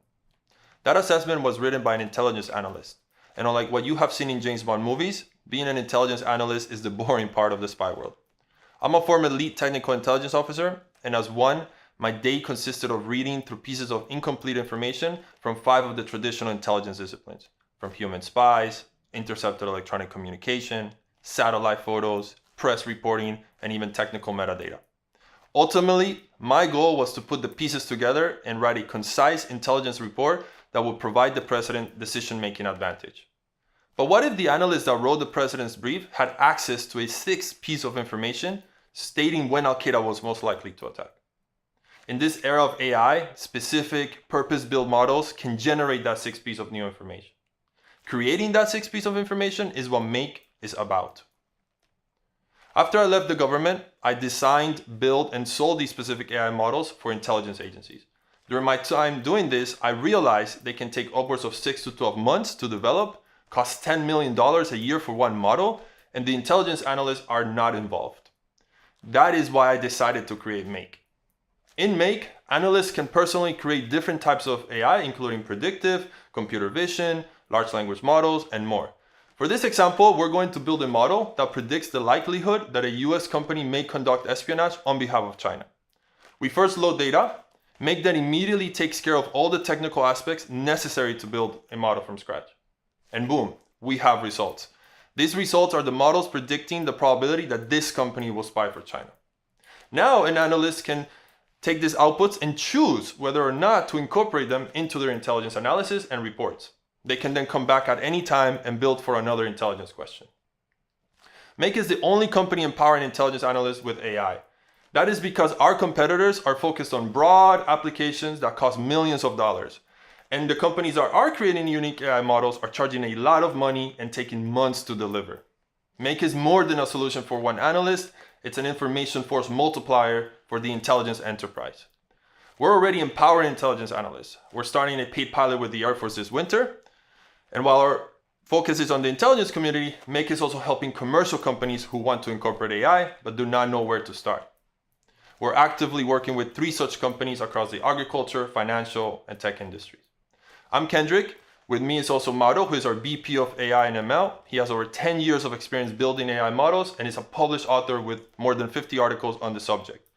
Speaker 16: That assessment was written by an intelligence analyst, and unlike what you have seen in James Bond movies, being an intelligence analyst is the boring part of the spy world. I'm a former lead technical intelligence officer, and as one, my day consisted of reading through pieces of incomplete information from 5 of the traditional intelligence disciplines: from human spies, intercepted electronic communication, satellite photos, press reporting, and even technical metadata. Ultimately, my goal was to put the pieces together and write a concise intelligence report that would provide the president decision-making advantage. But what if the analyst that wrote the president's brief had access to a sixth piece of information stating when Al-Qaeda was most likely to attack? In this era of AI, specific purpose-built models can generate that sixth piece of new information. Creating that sixth piece of information is what Make is about. After I left the government, I designed, built, and sold these specific AI models for intelligence agencies. During my time doing this, I realized they can take upwards of 6 to 12 months to develop, cost $10 million a year for one model, and the intelligence analysts are not involved. That is why I decided to create Make. In Make, analysts can personally create different types of AI, including predictive, computer vision, large language models, and more. For this example, we're going to build a model that predicts the likelihood that a US company may conduct espionage on behalf of China. We first load data, Make that immediately takes care of all the technical aspects necessary to build a model from scratch. And boom, we have results. These results are the models predicting the probability that this company will spy for China. Now an analyst can take these outputs and choose whether or not to incorporate them into their intelligence analysis and reports. They can then come back at any time and build for another intelligence question. Make is the only company empowering intelligence analysts with AI. That is because our competitors are focused on broad applications that cost millions of dollars. And the companies that are creating unique AI models are charging a lot of money and taking months to deliver. Make is more than a solution for one analyst. It's an information force multiplier for the intelligence enterprise. We're already empowering intelligence analysts. We're starting a paid pilot with the Air Force this winter. And while our focus is on the intelligence community, Make is also helping commercial companies who want to incorporate AI but do not know where to start. We're actively working with 3 such companies across the agriculture, financial, and tech industries. I'm Kendrick. With me is also Mauro, who is our VP of AI and ML. He has over 10 years of experience building AI models and is a published author with more than 50 articles on the subject.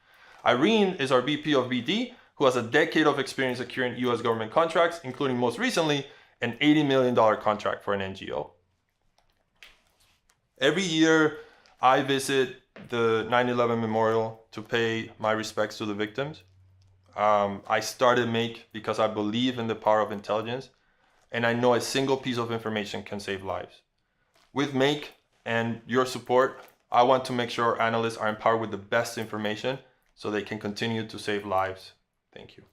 Speaker 16: Irene is our VP of BD, who has a decade of experience securing US government contracts, including most recently an $80 million contract for an NGO. Every year, I visit the 9/11 memorial to pay my respects to the victims. I started Make because I believe in the power of intelligence, and I know a single piece of information can save lives. With Make and your support, I want to make sure our analysts are empowered with the best information so they can continue to save lives. Thank you.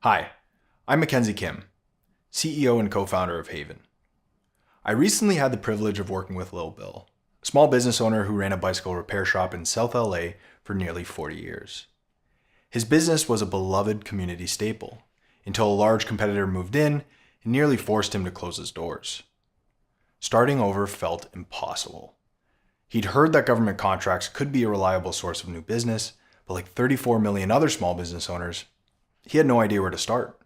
Speaker 17: Hi, I'm Mackenzie Kim, CEO and co-founder of Haven. I recently had the privilege of working with Lil Bill, a small business owner who ran a bicycle repair shop in South LA for nearly 40 years. His business was a beloved community staple until a large competitor moved in and nearly forced him to close his doors. Starting over felt impossible. He'd heard that government contracts could be a reliable source of new business, but like 34 million other small business owners, he had no idea where to start.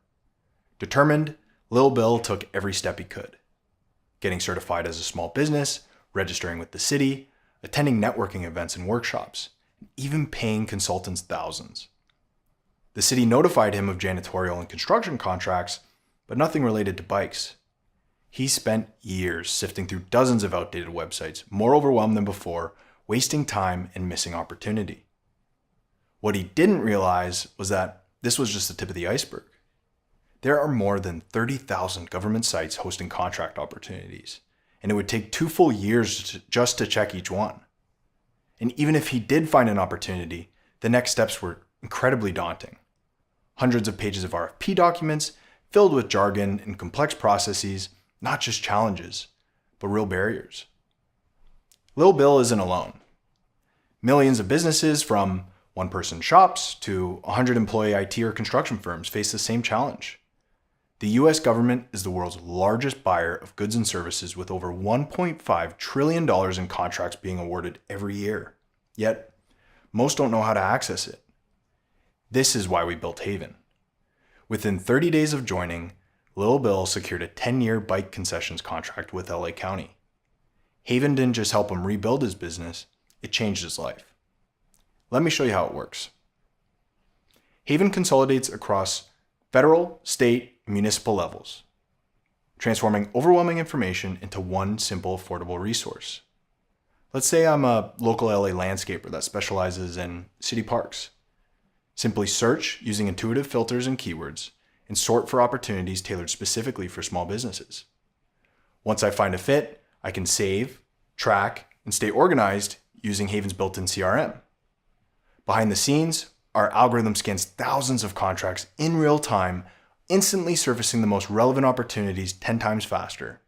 Speaker 17: Determined, Lil Bill took every step he could. Getting certified as a small business, registering with the city, attending networking events and workshops, and even paying consultants thousands. The city notified him of janitorial and construction contracts, but nothing related to bikes. He spent years sifting through dozens of outdated websites, more overwhelmed than before, wasting time and missing opportunity. What he didn't realize was that this was just the tip of the iceberg. There are more than 30,000 government sites hosting contract opportunities, and it would take 2 full years just to check each one. And even if he did find an opportunity, the next steps were incredibly daunting. Hundreds of pages of RFP documents filled with jargon and complex processes, not just challenges, but real barriers. Lil Bill isn't alone. Millions of businesses from one-person shops to 100-employee IT or construction firms face the same challenge. The US government is the world's largest buyer of goods and services with over $1.5 trillion in contracts being awarded every year. Yet, most don't know how to access it. This is why we built Haven. Within 30 days of joining, Lil Bill secured a 10-year bike concessions contract with LA County. Haven didn't just help him rebuild his business, it changed his life. Let me show you how it works. Haven consolidates across federal, state, and municipal levels, transforming overwhelming information into one simple, affordable resource. Let's say I'm a local LA landscaper that specializes in city parks. Simply search using intuitive filters and keywords and sort for opportunities tailored specifically for small businesses. Once I find a fit, I can save, track, and stay organized using Haven's built-in CRM. Behind the scenes, our algorithm scans thousands of contracts in real time, instantly surfacing the most relevant opportunities 10 times faster.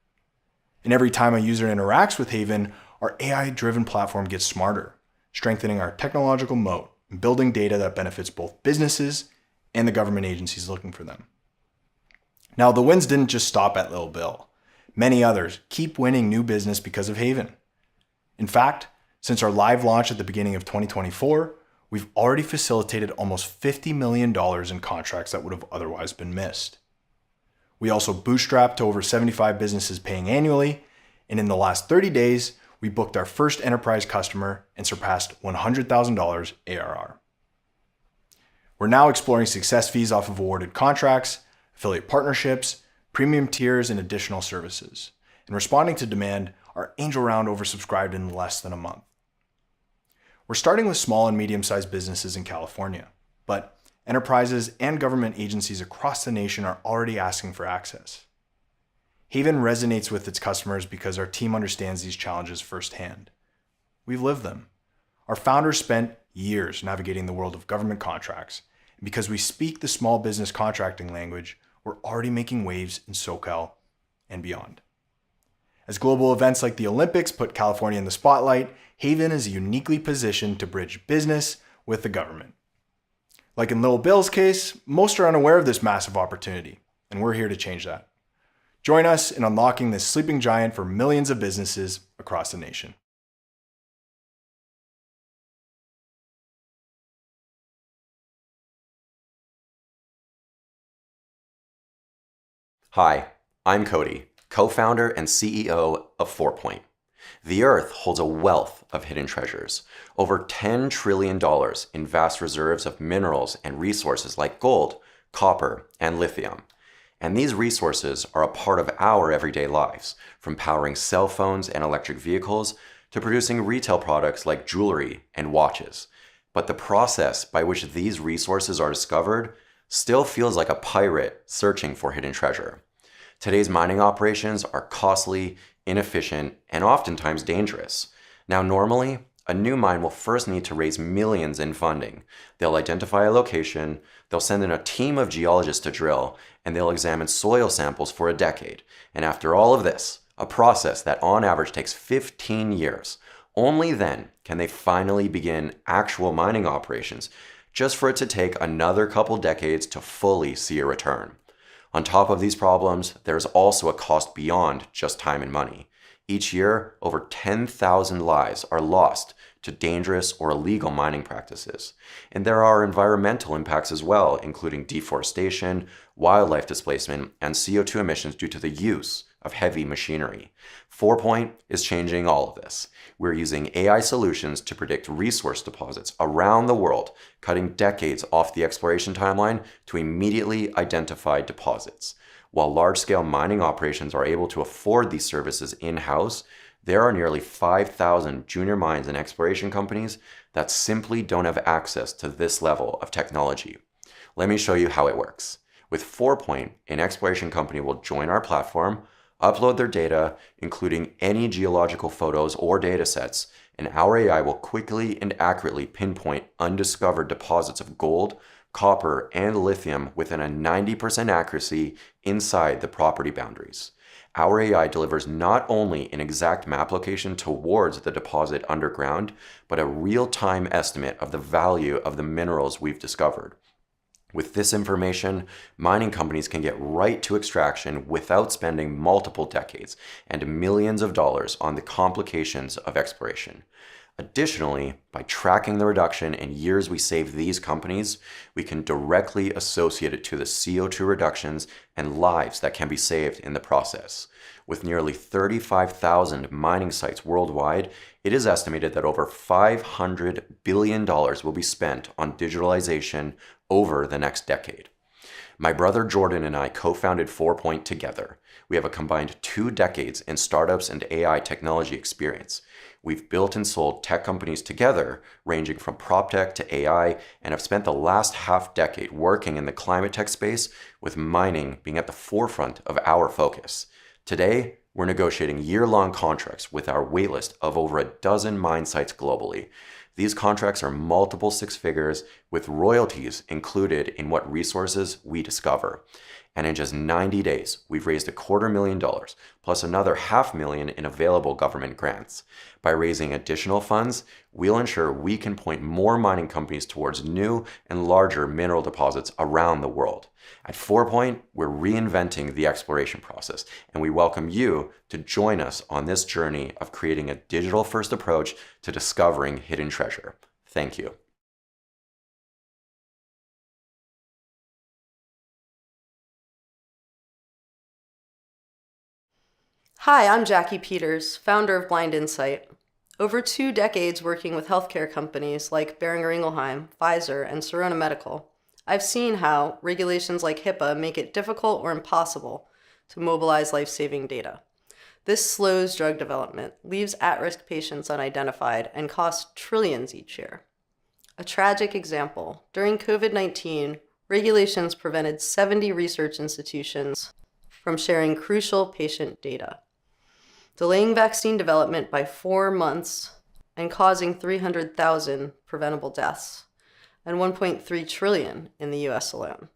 Speaker 17: And every time a user interacts with Haven, our AI-driven platform gets smarter, strengthening our technological moat and building data that benefits both businesses and the government agencies looking for them. Now, the wins didn't just stop at Lil Bill. Many others keep winning new business because of Haven. In fact, since our live launch at the beginning of 2024, we've already facilitated almost $50 million in contracts that would have otherwise been missed. We also bootstrapped to over 75 businesses paying annually, and in the last 30 days, we booked our first enterprise customer and surpassed $100,000 ARR. We're now exploring success fees off of awarded contracts, affiliate partnerships, premium tiers, and additional services. And responding to demand, our angel round oversubscribed in less than a month. We're starting with small and medium-sized businesses in California, but enterprises and government agencies across the nation are already asking for access. Haven resonates with its customers because our team understands these challenges firsthand. We've lived them. Our founders spent years navigating the world of government contracts, and because we speak the small business contracting language, we're already making waves in SoCal and beyond. As global events like the Olympics put California in the spotlight, Haven is uniquely positioned to bridge business with the government. Like in Lil Bill's case, most are unaware of this massive opportunity, and we're here to change that. Join us in unlocking this sleeping giant for millions of businesses across the nation.
Speaker 18: Hi, I'm Cody, co-founder and CEO of FourPoint. The Earth holds a wealth of hidden treasures, over $10 trillion in vast reserves of minerals and resources like gold, copper, and lithium. And these resources are a part of our everyday lives, from powering cell phones and electric vehicles to producing retail products like jewelry and watches. But the process by which these resources are discovered still feels like a pirate searching for hidden treasure. Today's mining operations are costly, inefficient, and oftentimes dangerous. Now, normally, a new mine will first need to raise millions in funding. They'll identify a location, they'll send in a team of geologists to drill, and they'll examine soil samples for a decade. And after all of this, a process that on average takes 15 years, only then can they finally begin actual mining operations, just for it to take another couple decades to fully see a return. On top of these problems, there's also a cost beyond just time and money. Each year, over 10,000 lives are lost to dangerous or illegal mining practices. And there are environmental impacts as well, including deforestation, wildlife displacement, and CO2 emissions due to the use of heavy machinery. FourPoint is changing all of this. We're using AI solutions to predict resource deposits around the world, cutting decades off the exploration timeline to immediately identify deposits. While large-scale mining operations are able to afford these services in-house, there are nearly 5,000 junior mines and exploration companies that simply don't have access to this level of technology. Let me show you how it works. With FourPoint, an exploration company will join our platform, upload their data, including any geological photos or data sets, and our AI will quickly and accurately pinpoint undiscovered deposits of gold, copper, and lithium within a 90% accuracy inside the property boundaries. Our AI delivers not only an exact map location towards the deposit underground, but a real-time estimate of the value of the minerals we've discovered. With this information, mining companies can get right to extraction without spending multiple decades and millions of dollars on the complications of exploration. Additionally, by tracking the reduction in years we save these companies, we can directly associate it to the CO2 reductions and lives that can be saved in the process. With nearly 35,000 mining sites worldwide, it is estimated that over $500 billion will be spent on digitalization over the next decade. My brother Jordan and I co-founded FourPoint together. We have a combined 2 decades in startups and AI technology experience. We've built and sold tech companies together, ranging from prop tech to AI, and have spent the last half-decade working in the climate tech space, with mining being at the forefront of our focus. Today, we're negotiating year-long contracts with our waitlist of over a dozen mine sites globally. These contracts are multiple 6 figures, with royalties included in what resources we discover. And in just 90 days, we've raised $250,000, plus another $500,000 in available government grants. By raising additional funds, we'll ensure we can point more mining companies towards new and larger mineral deposits around the world. At FourPoint, we're reinventing the exploration process, and we welcome you to join us on this journey of creating a digital-first approach to discovering hidden treasure. Thank you.
Speaker 19: Hi, I'm Jackie Peters, founder of Blind Insight. Over 2 decades working with healthcare companies like Boehringer Ingelheim, Pfizer, and Sirona Medical, I've seen how regulations like HIPAA make it difficult or impossible to mobilize life-saving data. This slows drug development, leaves at-risk patients unidentified, and costs trillions each year. A tragic example, during COVID-19, regulations prevented 70 research institutions from sharing crucial patient data, delaying vaccine development by 4 months and causing 300,000 preventable deaths and 1.3 trillion in the US alone.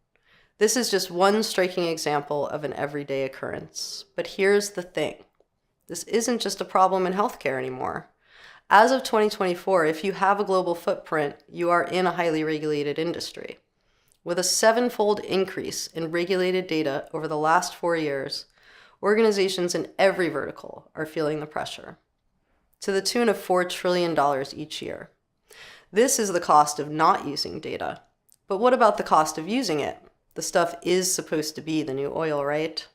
Speaker 19: This is just one striking example of an everyday occurrence. But here's the thing. This isn't just a problem in healthcare anymore. As of 2024, if you have a global footprint, you are in a highly regulated industry. With a 7-fold increase in regulated data over the last 4 years, organizations in every vertical are feeling the pressure, to the tune of $4 trillion each year. This is the cost of not using data. But what about the cost of using it? The stuff is supposed to be the new oil, right?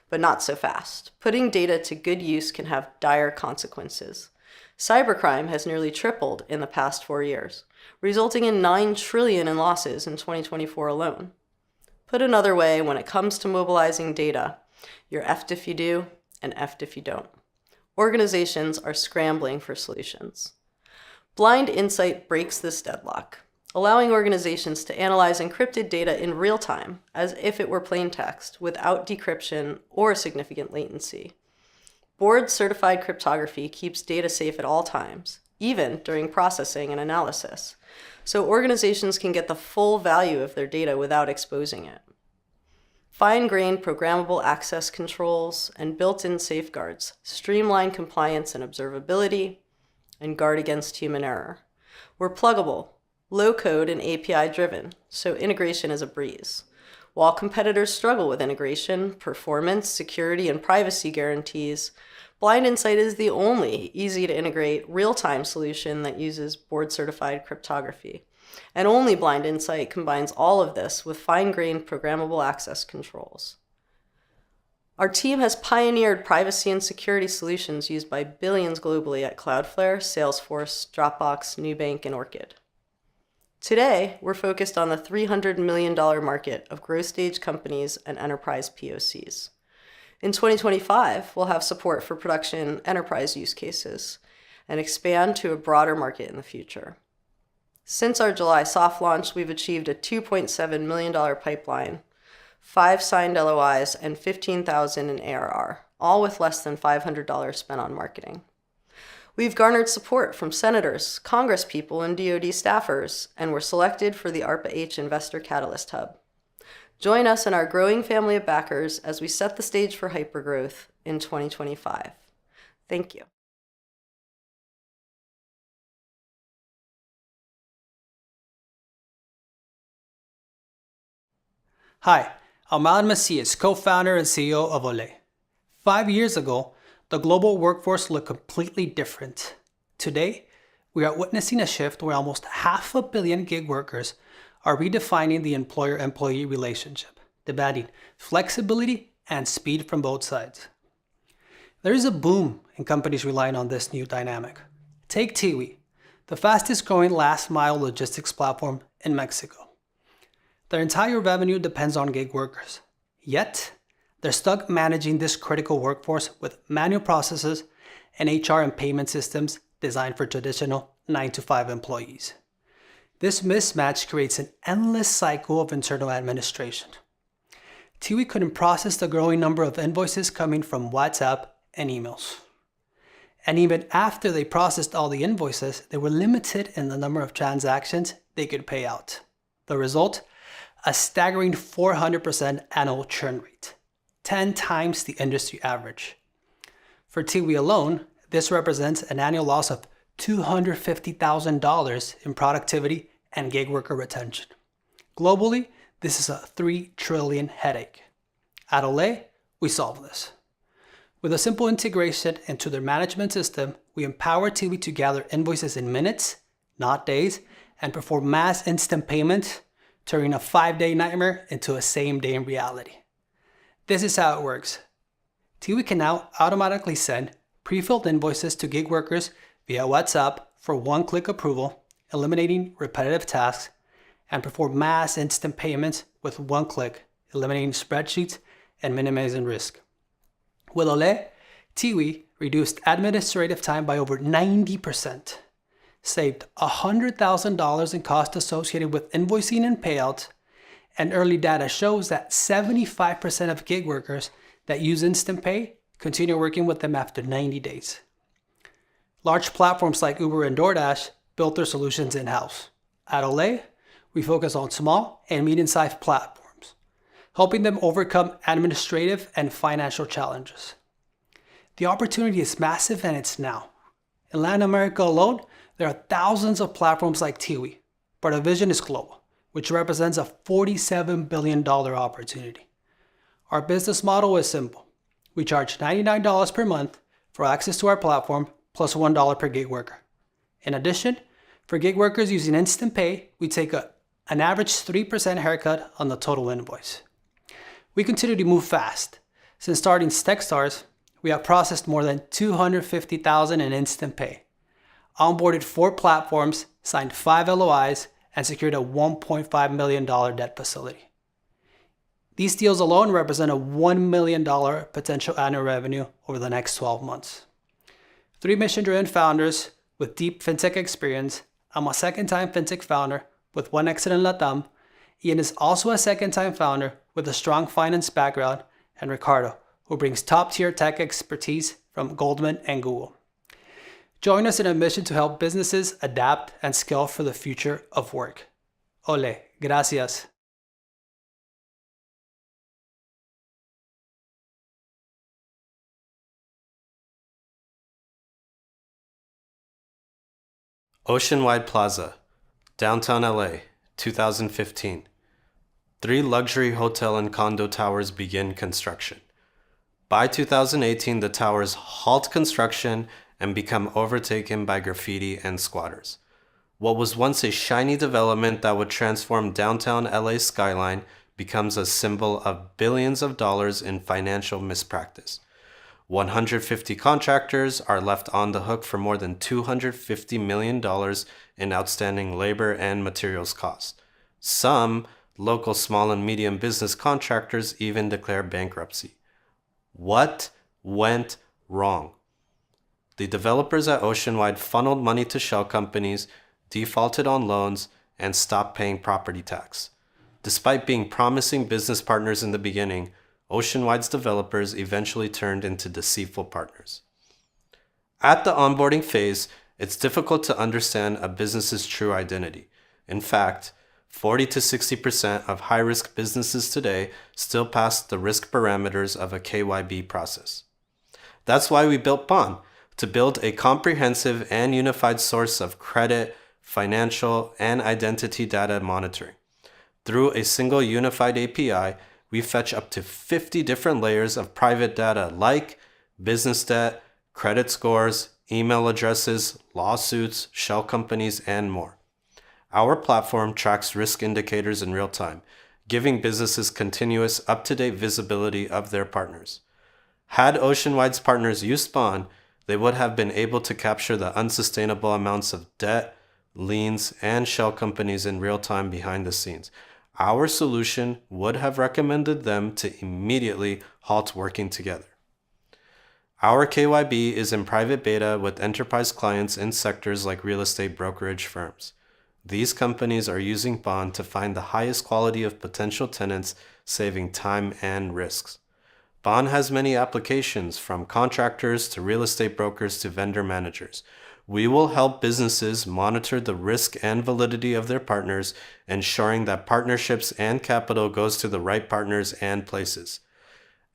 Speaker 19: But not so fast. Putting data to good use can have dire consequences. Cybercrime has nearly tripled in the past 4 years, resulting in $9 trillion in losses in 2024 alone. Put another way, when it comes to mobilizing data, you're effed if you do and effed if you don't. Organizations are scrambling for solutions. Blind Insight breaks this deadlock, allowing organizations to analyze encrypted data in real time as if it were plain text without decryption or significant latency. Board-certified cryptography keeps data safe at all times, even during processing and analysis, so organizations can get the full value of their data without exposing it. Fine-grained programmable access controls and built-in safeguards streamline compliance and observability and guard against human error. We're pluggable, low-code, and API-driven, so integration is a breeze. While competitors struggle with integration, performance, security, and privacy guarantees, Blind Insight is the only easy-to-integrate, real-time solution that uses board-certified cryptography. And only Blind Insight combines all of this with fine-grained programmable access controls. Our team has pioneered privacy and security solutions used by billions globally at Cloudflare, Salesforce, Dropbox, Nubank, and Orchid. Today, we're focused on the $300 million market of growth stage companies and enterprise POCs. In 2025, we'll have support for production enterprise use cases and expand to a broader market in the future. Since our July soft launch, we've achieved a $2.7 million pipeline, 5 signed LOIs, and $15,000 in ARR, all with less than $500 spent on marketing. We've garnered support from senators, congresspeople, and DoD staffers, and were selected for the ARPA-H Investor Catalyst Hub. Join us in our growing family of backers as we set the stage for hypergrowth in 2025. Thank you.
Speaker 20: Hi, I'm Alan Macias, co-founder and CEO of Olay. 5 years ago, the global workforce looked completely different. Today, we are witnessing a shift where almost 500 million gig workers are redefining the employer-employee relationship, demanding flexibility and speed from both sides. There is a boom in companies relying on this new dynamic. Take Tiwi, the fastest growing last mile logistics platform in Mexico. Their entire revenue depends on gig workers. Yet, they're stuck managing this critical workforce with manual processes and HR and payment systems designed for traditional 9-to-5 employees. This mismatch creates an endless cycle of internal administration. Tiwi couldn't process the growing number of invoices coming from WhatsApp and emails. And even after they processed all the invoices, they were limited in the number of transactions they could pay out. The result? A staggering 400% annual churn rate, 10 times the industry average. For Tiwi alone, this represents an annual loss of $250,000 in productivity and gig worker retention. Globally, this is a $3 trillion headache. At Olay, we solve this. With a simple integration into their management system, we empower Tiwi to gather invoices in minutes, not days, and perform mass instant payment, turning a 5-day nightmare into a same-day reality. This is how it works. Tiwi can now automatically send pre-filled invoices to gig workers via WhatsApp for one-click approval, eliminating repetitive tasks, and perform mass instant payments with one click, eliminating spreadsheets and minimizing risk. With Olay, Tiwi reduced administrative time by over 90%, saved $100,000 in costs associated with invoicing and payouts, and early data shows that 75% of gig workers that use Instant Pay continue working with them after 90 days. Large platforms like Uber and DoorDash built their solutions in-house. At Olay, we focus on small and medium-sized platforms, helping them overcome administrative and financial challenges. The opportunity is massive and it's now. In Latin America alone, there are thousands of platforms like Tiwi, but our vision is global, which represents a $47 billion opportunity. Our business model is simple. We charge $99 per month for access to our platform plus $1 per gig worker. In addition, for gig workers using Instant Pay, we take an average 3% haircut on the total invoice. We continue to move fast. Since starting Techstars, we have processed more than $250,000 in Instant Pay, onboarded 4 platforms, signed 5 LOIs, and secured a $1.5 million debt facility. These deals alone represent a $1 million potential annual revenue over the next 12 months. 3 mission-driven founders with deep FinTech experience. I'm a second-time FinTech founder with 1 exit in LATAM. Ian is also a second-time founder with a strong finance background, and Ricardo, who brings top-tier tech expertise from Goldman and Google. Join us in a mission to help businesses adapt and scale for the future of work. Ole, gracias.
Speaker 2: Oceanwide Plaza, downtown LA, 2015. 3 luxury hotel and condo towers begin construction. By 2018, the towers halt construction and become overtaken by graffiti and squatters. What was once a shiny development that would transform downtown LA's skyline becomes a symbol of billions of dollars in financial mispractice. 150 contractors are left on the hook for more than $250 million in outstanding labor and materials costs. Some local small and medium business contractors even declare bankruptcy. What went wrong? The developers at Oceanwide funneled money to shell companies, defaulted on loans, and stopped paying property tax. Despite being promising business partners in the beginning, Oceanwide's developers eventually turned into deceitful partners. At the onboarding phase, it's difficult to understand a business's true identity. In fact, 40 to 60% of high-risk businesses today still pass the risk parameters of a KYB process. That's why we built Bond, to build a comprehensive and unified source of credit, financial, and identity data monitoring. Through a single unified API, we fetch up to 50 different layers of private data like business debt, credit scores,
Speaker 21: email addresses, lawsuits, shell companies, and more. Our platform tracks risk indicators in real time, giving businesses continuous, up-to-date visibility of their partners. Had Oceanwide's partners used Spawn, they would have been able to capture the unsustainable amounts of debt, liens, and shell companies in real time behind the scenes. Our solution would have recommended them to immediately halt working together. Our KYB is in private beta with enterprise clients in sectors like real estate brokerage firms. These companies are using Bond to find the highest quality of potential tenants, saving time and risks. Bond has many applications, from contractors to real estate brokers to vendor managers. We will help businesses monitor the risk and validity of their partners, ensuring that partnerships and capital goes to the right partners and places.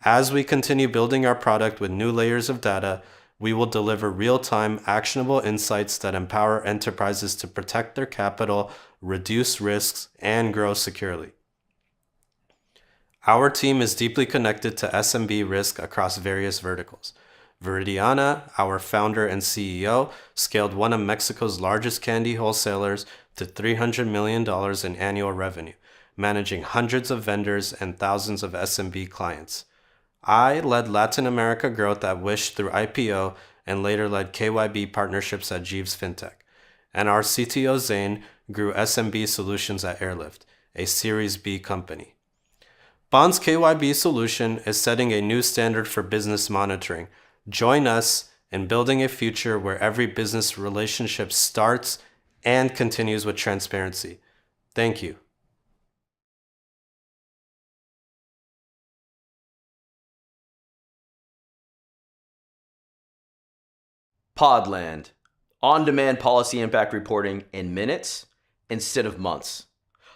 Speaker 21: As we continue building our product with new layers of data, we will deliver real-time, actionable insights that empower enterprises to protect their capital, reduce risks, and grow securely. Our team is deeply connected to SMB risk across various verticals. Viridiana, our founder and CEO, scaled one of Mexico's largest candy wholesalers to $300 million in annual revenue, managing hundreds of vendors and thousands of SMB clients. I led Latin America growth at Wish through IPO and later led KYB partnerships at Jeeves FinTech. And our CTO Zane grew SMB solutions at Airlift, a Series B company. Bond's KYB solution is setting a new standard for business monitoring. Join us in building a future where every business relationship starts and continues with transparency. Thank you.
Speaker 22: Podland, on-demand policy impact reporting in minutes instead of months.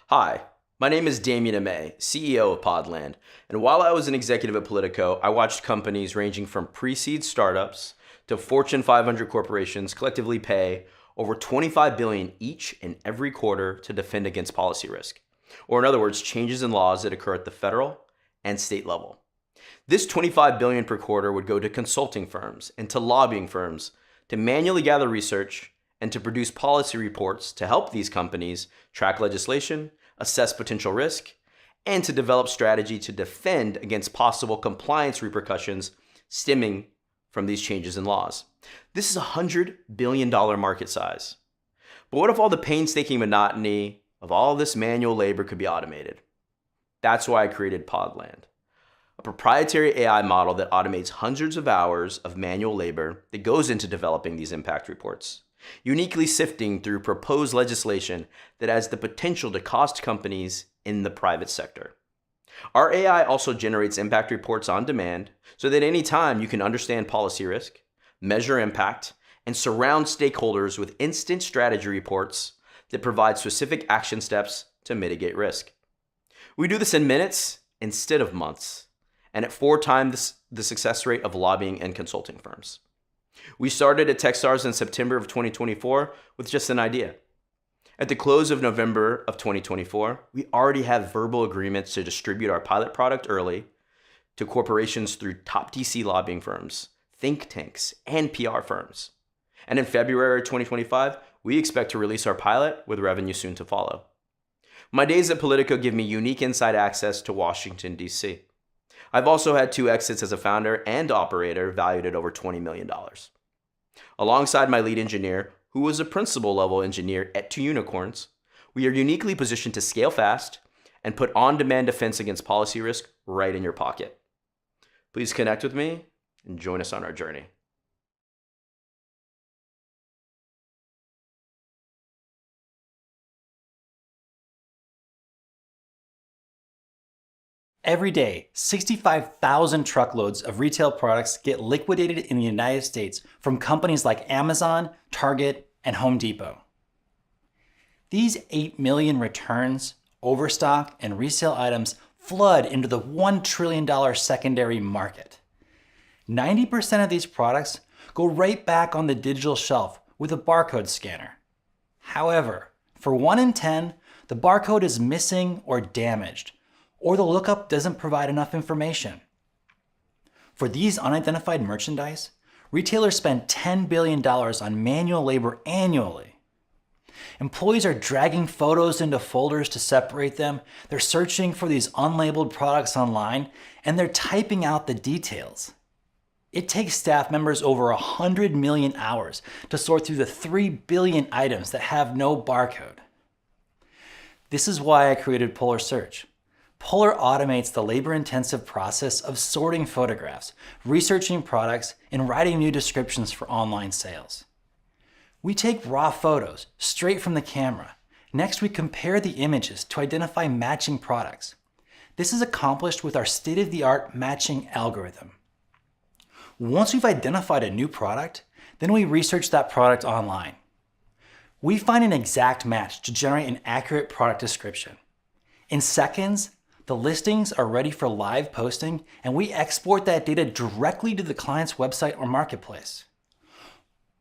Speaker 22: Hi, my name is Damien Amay, CEO of Podland, and while I was an executive at Politico, I watched companies ranging from pre-seed startups to Fortune 500 corporations collectively pay over $25 billion each and every quarter to defend against policy risk, or in other words, changes in laws that occur at the federal and state level. This $25 billion per quarter would go to consulting firms and to lobbying firms to manually gather research and to produce policy reports to help these companies track legislation, assess potential risk, and to develop strategy to defend against possible compliance repercussions stemming from these changes in laws. This is a $100 billion market size. But what if all the painstaking monotony of all this manual labor could be automated? That's why I created Podland, a proprietary AI model that automates hundreds of hours of manual labor that goes into developing these impact reports, uniquely sifting through proposed legislation that has the potential to cost companies in the private sector. Our AI also generates impact reports on demand so that any time you can understand policy risk, measure impact, and surround stakeholders with instant strategy reports that provide specific action steps to mitigate risk. We do this in minutes instead of months, and at 4 times the success rate of lobbying and consulting firms. We started at Techstars in September of 2024 with just an idea. At the close of November of 2024, we already have verbal agreements to distribute our pilot product early to corporations through top DC lobbying firms, think tanks, and PR firms. And in February 2025, we expect to release our pilot with revenue soon to follow. My days at Politico give me unique inside access to Washington, DC. I've also had 2 exits as a founder and operator valued at over $20 million. Alongside my lead engineer, who was a principal level engineer at 2 unicorns, we are uniquely positioned to scale fast and put on-demand defense against policy risk right in your pocket. Please connect with me and join us on our journey.
Speaker 23: Every day, 65,000 truckloads of retail products get liquidated in the United States from companies like Amazon, Target, and Home Depot. These 8 million returns, overstock, and resale items flood into the $1 trillion secondary market. 90% of these products go right back on the digital shelf with a barcode scanner. However, for 1 in 10, the barcode is missing or damaged, or the lookup doesn't provide enough information. For these unidentified merchandise, Retailers spend $10 billion on manual labor annually. Employees are dragging photos into folders to separate them, they're searching for these unlabeled products online, and they're typing out the details. It takes staff members over 100 million hours to sort through the 3 billion items that have no barcode. This is why I created Polar Search. Polar automates the labor-intensive process of sorting photographs, researching products, and writing new descriptions for online sales. We take raw photos straight from the camera. Next, we compare the images to identify matching products. This is accomplished with our state-of-the-art matching algorithm. Once we've identified a new product, then we research that product online. We find an exact match to generate an accurate product description. In seconds, the listings are ready for live posting, and we export that data directly to the client's website or marketplace.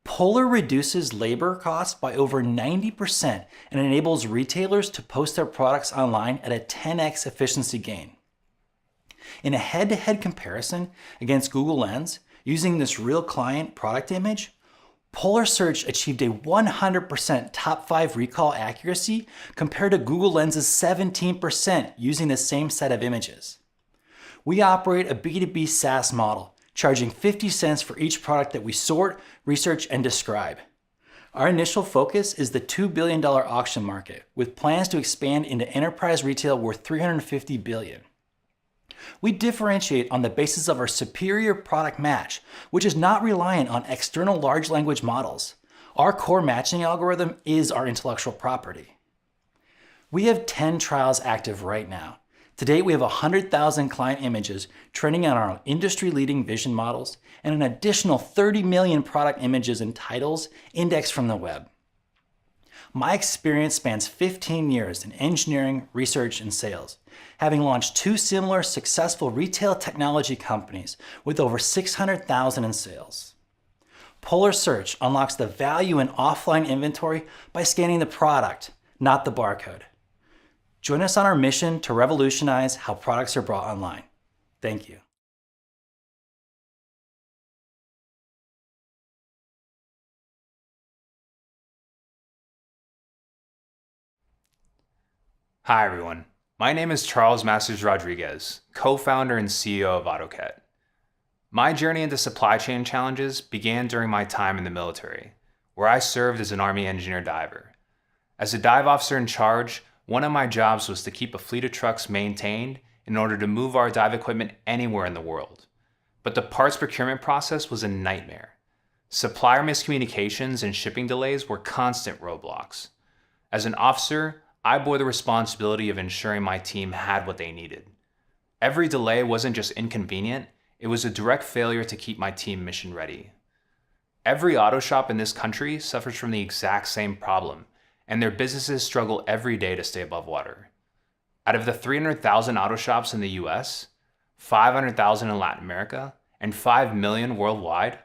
Speaker 23: Polar reduces labor costs by over 90% and enables retailers to post their products online at a 10x efficiency gain. In a head-to-head comparison against Google Lens, using this real client product image, Polar Search achieved a 100% top 5 recall accuracy compared to Google Lens's 17% using the same set of images. We operate a B2B SaaS model, charging 50 cents for each product that we sort, research, and describe. Our initial focus is the $2 billion auction market, with plans to expand into enterprise retail worth $350 billion. We differentiate on the basis of our superior product match, which is not reliant on external large language models. Our core matching algorithm is our intellectual property. We have 10 trials active right now. To date, we have 100,000 client images training on our industry-leading vision models and an additional 30 million product images and titles indexed from the web. My experience spans 15 years in engineering, research, and sales, having launched 2 similar successful retail technology companies with over 600,000 in sales. Polar Search unlocks the value in offline inventory by scanning the product, not the barcode. Join us on our mission to revolutionize how products are brought online. Thank you.
Speaker 3: Hi everyone, my name is Charles Masters Rodriguez, co-founder and CEO of AutoCat. My journey into supply chain challenges began during my time in the military, where I served as an Army engineer diver. As a dive officer in charge, one of my jobs was to keep a fleet of trucks maintained in order to move our dive equipment anywhere in the world. But the parts procurement process was a nightmare. Supplier miscommunications and shipping delays were constant roadblocks. As an officer, I bore the responsibility of ensuring my team had what they needed. Every delay wasn't just inconvenient, it was a direct failure to keep my team mission ready. Every auto shop in this country suffers from the exact same problem, and their businesses struggle every day to stay above water. Out of the 300,000 auto shops in the US, 500,000 in Latin America, and 5 million worldwide,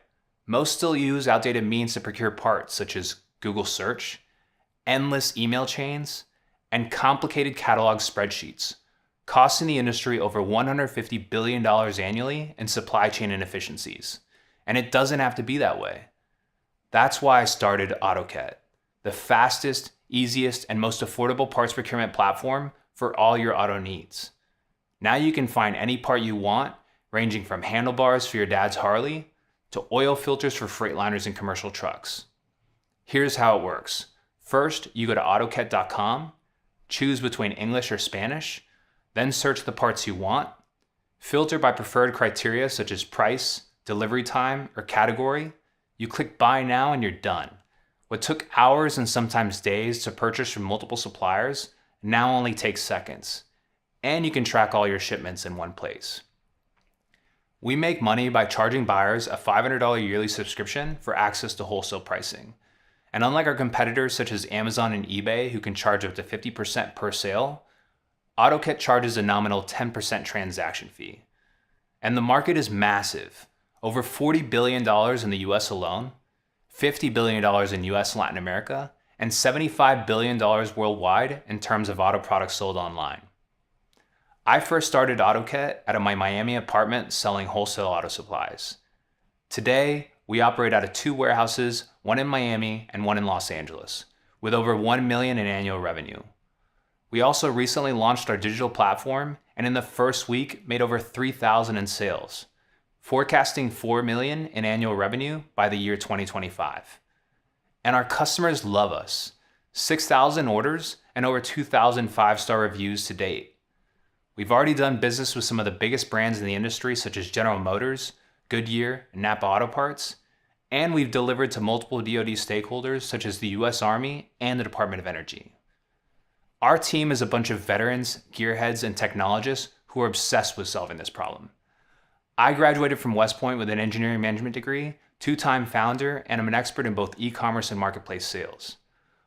Speaker 3: most still use outdated means to procure parts such as Google search, endless email chains, and complicated catalog spreadsheets, costing the industry over $150 billion annually in supply chain inefficiencies. And it doesn't have to be that way. That's why I started AutoCat, the fastest, easiest, and most affordable parts procurement platform for all your auto needs. Now you can find any part you want, ranging from handlebars for your dad's Harley to oil filters for Freightliners and commercial trucks. Here's how it works. First, you go to AutoCat.com, choose between English or Spanish, then search the parts you want, filter by preferred criteria such as price, delivery time, or category. You click Buy Now and you're done. What took hours and sometimes days to purchase from multiple suppliers now only takes seconds. And you can track all your shipments in one place. We make money by charging buyers a $500 yearly subscription for access to wholesale pricing. And unlike our competitors such as Amazon and eBay, who can charge up to 50% per sale, AutoCat charges a nominal 10% transaction fee. And the market is massive. Over $40 billion in the US alone, $50 billion in US and Latin America, and $75 billion worldwide in terms of auto products sold online. I first started AutoCat out of my Miami apartment selling wholesale auto supplies. Today, we operate out of 2 warehouses, one in Miami and one in Los Angeles, with over $1 million in annual revenue. We also recently launched our digital platform and in the first week made over 3,000 in sales, forecasting $4 million in annual revenue by the year 2025. And our customers love us. 6,000 orders and over 2,000 5-star reviews to date. We've already done business with some of the biggest brands in the industry such as General Motors, Goodyear, and Napa Auto Parts, and we've delivered to multiple DoD stakeholders such as the US Army and the Department of Energy. Our team is a bunch of veterans, gearheads, and technologists who are obsessed with solving this problem. I graduated from West Point with an engineering management degree, 2-time founder, and I'm an expert in both e-commerce and marketplace sales.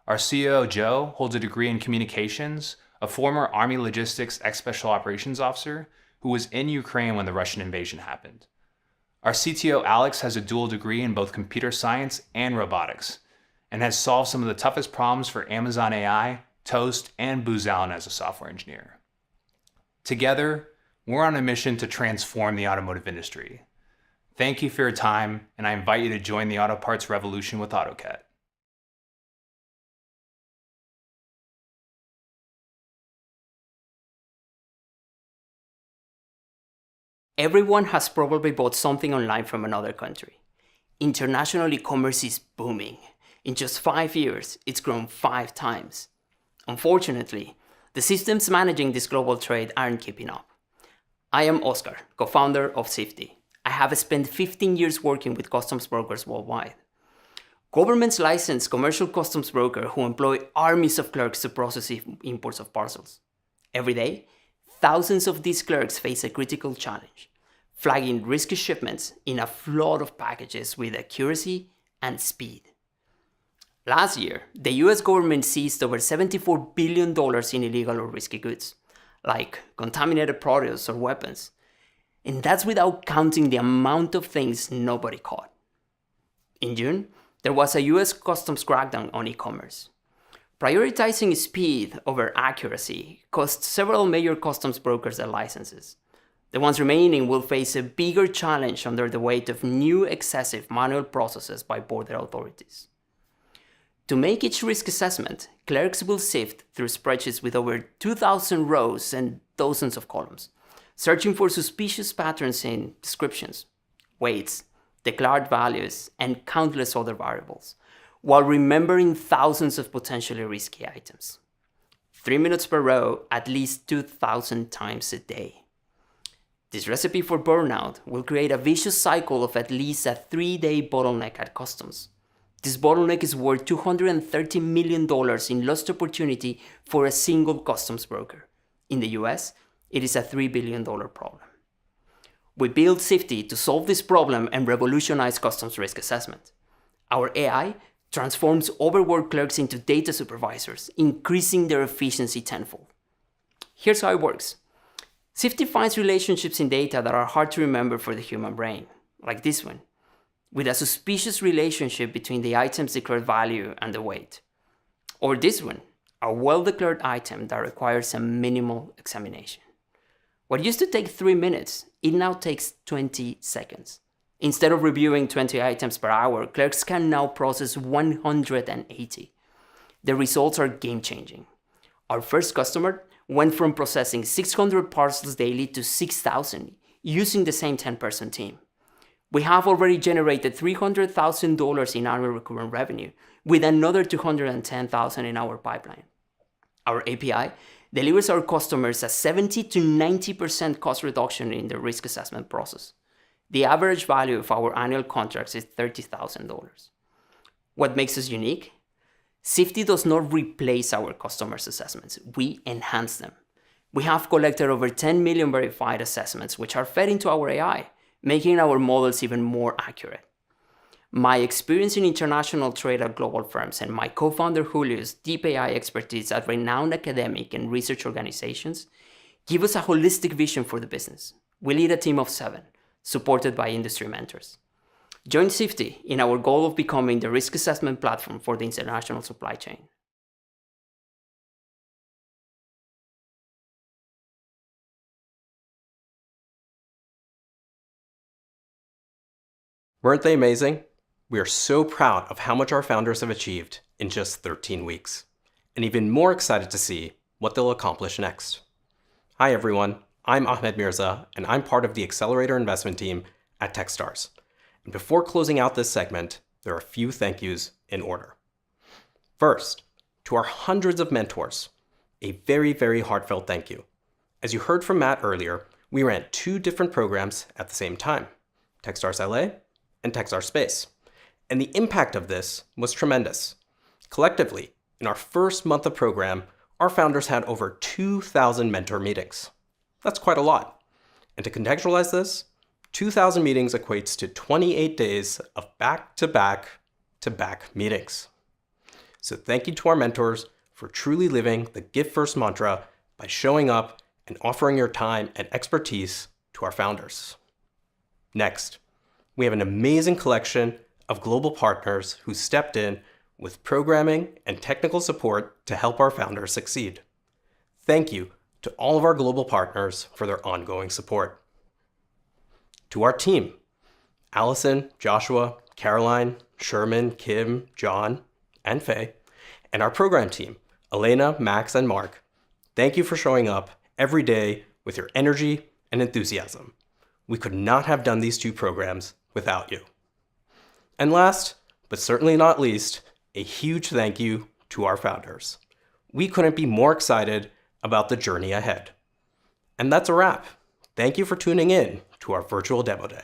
Speaker 3: Our CEO, Joe, holds a degree in communications, a former Army Logistics ex-special operations officer who was in Ukraine when the Russian invasion happened. Our CTO, Alex, has a dual degree in both computer science and robotics, and has solved some of the toughest problems for Amazon AI, Toast, and Booz Allen as a software engineer. Together, we're on a mission to transform the automotive industry. Thank you for your time, and I invite you to join the auto parts revolution with AutoCat.
Speaker 4: Everyone has probably bought something online from another country. International e-commerce is booming. In just 5 years, it's grown 5 times. Unfortunately, the systems managing this global trade aren't keeping up. I am Oscar, co-founder of Safety. I have spent 15 years working with customs brokers worldwide. Governments license commercial customs brokers who employ armies of clerks to process imports of parcels. Every day, thousands of these clerks face a critical challenge, flagging risky shipments in a flood of packages with accuracy and speed. Last year, the US government seized over $74 billion in illegal or risky goods, like contaminated products or weapons. And that's without counting the amount of things nobody caught. In June, there was a US customs crackdown on e-commerce. Prioritizing speed over accuracy cost several major customs brokers their licenses. The ones remaining will face a bigger challenge under the weight of new excessive manual processes by border authorities. To make each risk assessment, clerks will sift through spreadsheets with over 2,000 rows and dozens of columns, searching for suspicious patterns in descriptions, weights, declared values, and countless other variables, while remembering thousands of potentially risky items. 3 minutes per row, at least 2,000 times a day. This recipe for burnout will create a vicious cycle of at least a 3-day bottleneck at customs. This bottleneck is worth $230 million in lost opportunity for a single customs broker. In the US, it is a $3 billion problem. We built Safety to solve this problem and revolutionize customs risk assessment. Our AI transforms overworked clerks into data supervisors, increasing their efficiency tenfold. Here's how it works. Safety finds relationships in data that are hard to remember for the human brain, like this one, with a suspicious relationship between the item's declared value and the weight. Or this one, a well-declared item that requires a minimal examination. What used to take 3 minutes, it now takes 20 seconds. Instead of reviewing 20 items per hour, clerks can now process 180. The results are game-changing. Our first customer went from processing 600 parcels daily to 6,000 using the same 10-person team. We have already generated $300,000 in annual recurring revenue, with another $210,000 in our pipeline. Our API delivers our customers a 70 to 90% cost reduction in the risk assessment process. The average value of our annual contracts is $30,000. What makes us unique? Safety does not replace our customers' assessments, we enhance them. We have collected over 10 million verified assessments, which are fed into our AI, making our models even more accurate. My experience in international trade at global firms and my co-founder Julio's deep AI expertise at renowned academic and research organizations give us a holistic vision for the business. We lead a team of 7, supported by industry mentors. Join Safety in our goal of becoming the risk assessment platform for the international supply chain.
Speaker 13: Weren't they amazing? We are so proud of how much our founders have achieved in just 13 weeks, and even more excited to see what they'll accomplish next. Hi everyone, I'm Ahmed Mirza, and I'm part of the Accelerator investment team at Techstars. And before closing out this segment, there are a few thank yous in order. First, to our hundreds of mentors, a very, very heartfelt thank you. As you heard from Matt earlier, we ran 2 different programs at the same time, Techstars LA and Techstars Space. And the impact of this was tremendous. Collectively, in our first month of program, our founders had over 2,000 mentor meetings. That's quite a lot. And to contextualize this, 2,000 meetings equates to 28 days of back-to-back-to-back meetings. So thank you to our mentors for truly living the Give First mantra by showing up and offering your time and expertise to our founders. Next, we have an amazing collection of global partners who stepped in with programming and technical support to help our founders succeed. Thank you to all of our global partners for their ongoing support. To our team, Allison, Joshua, Caroline, Sherman, Kim, John, and Faye, and our program team, Elena, Max, and Mark, thank you for showing up every day with your energy and enthusiasm. We could not have done these 2 programs without you. And last, but certainly not least, a huge thank you to our founders. We couldn't be more excited about the journey ahead. And that's a wrap. Thank you for tuning in to our virtual demo day.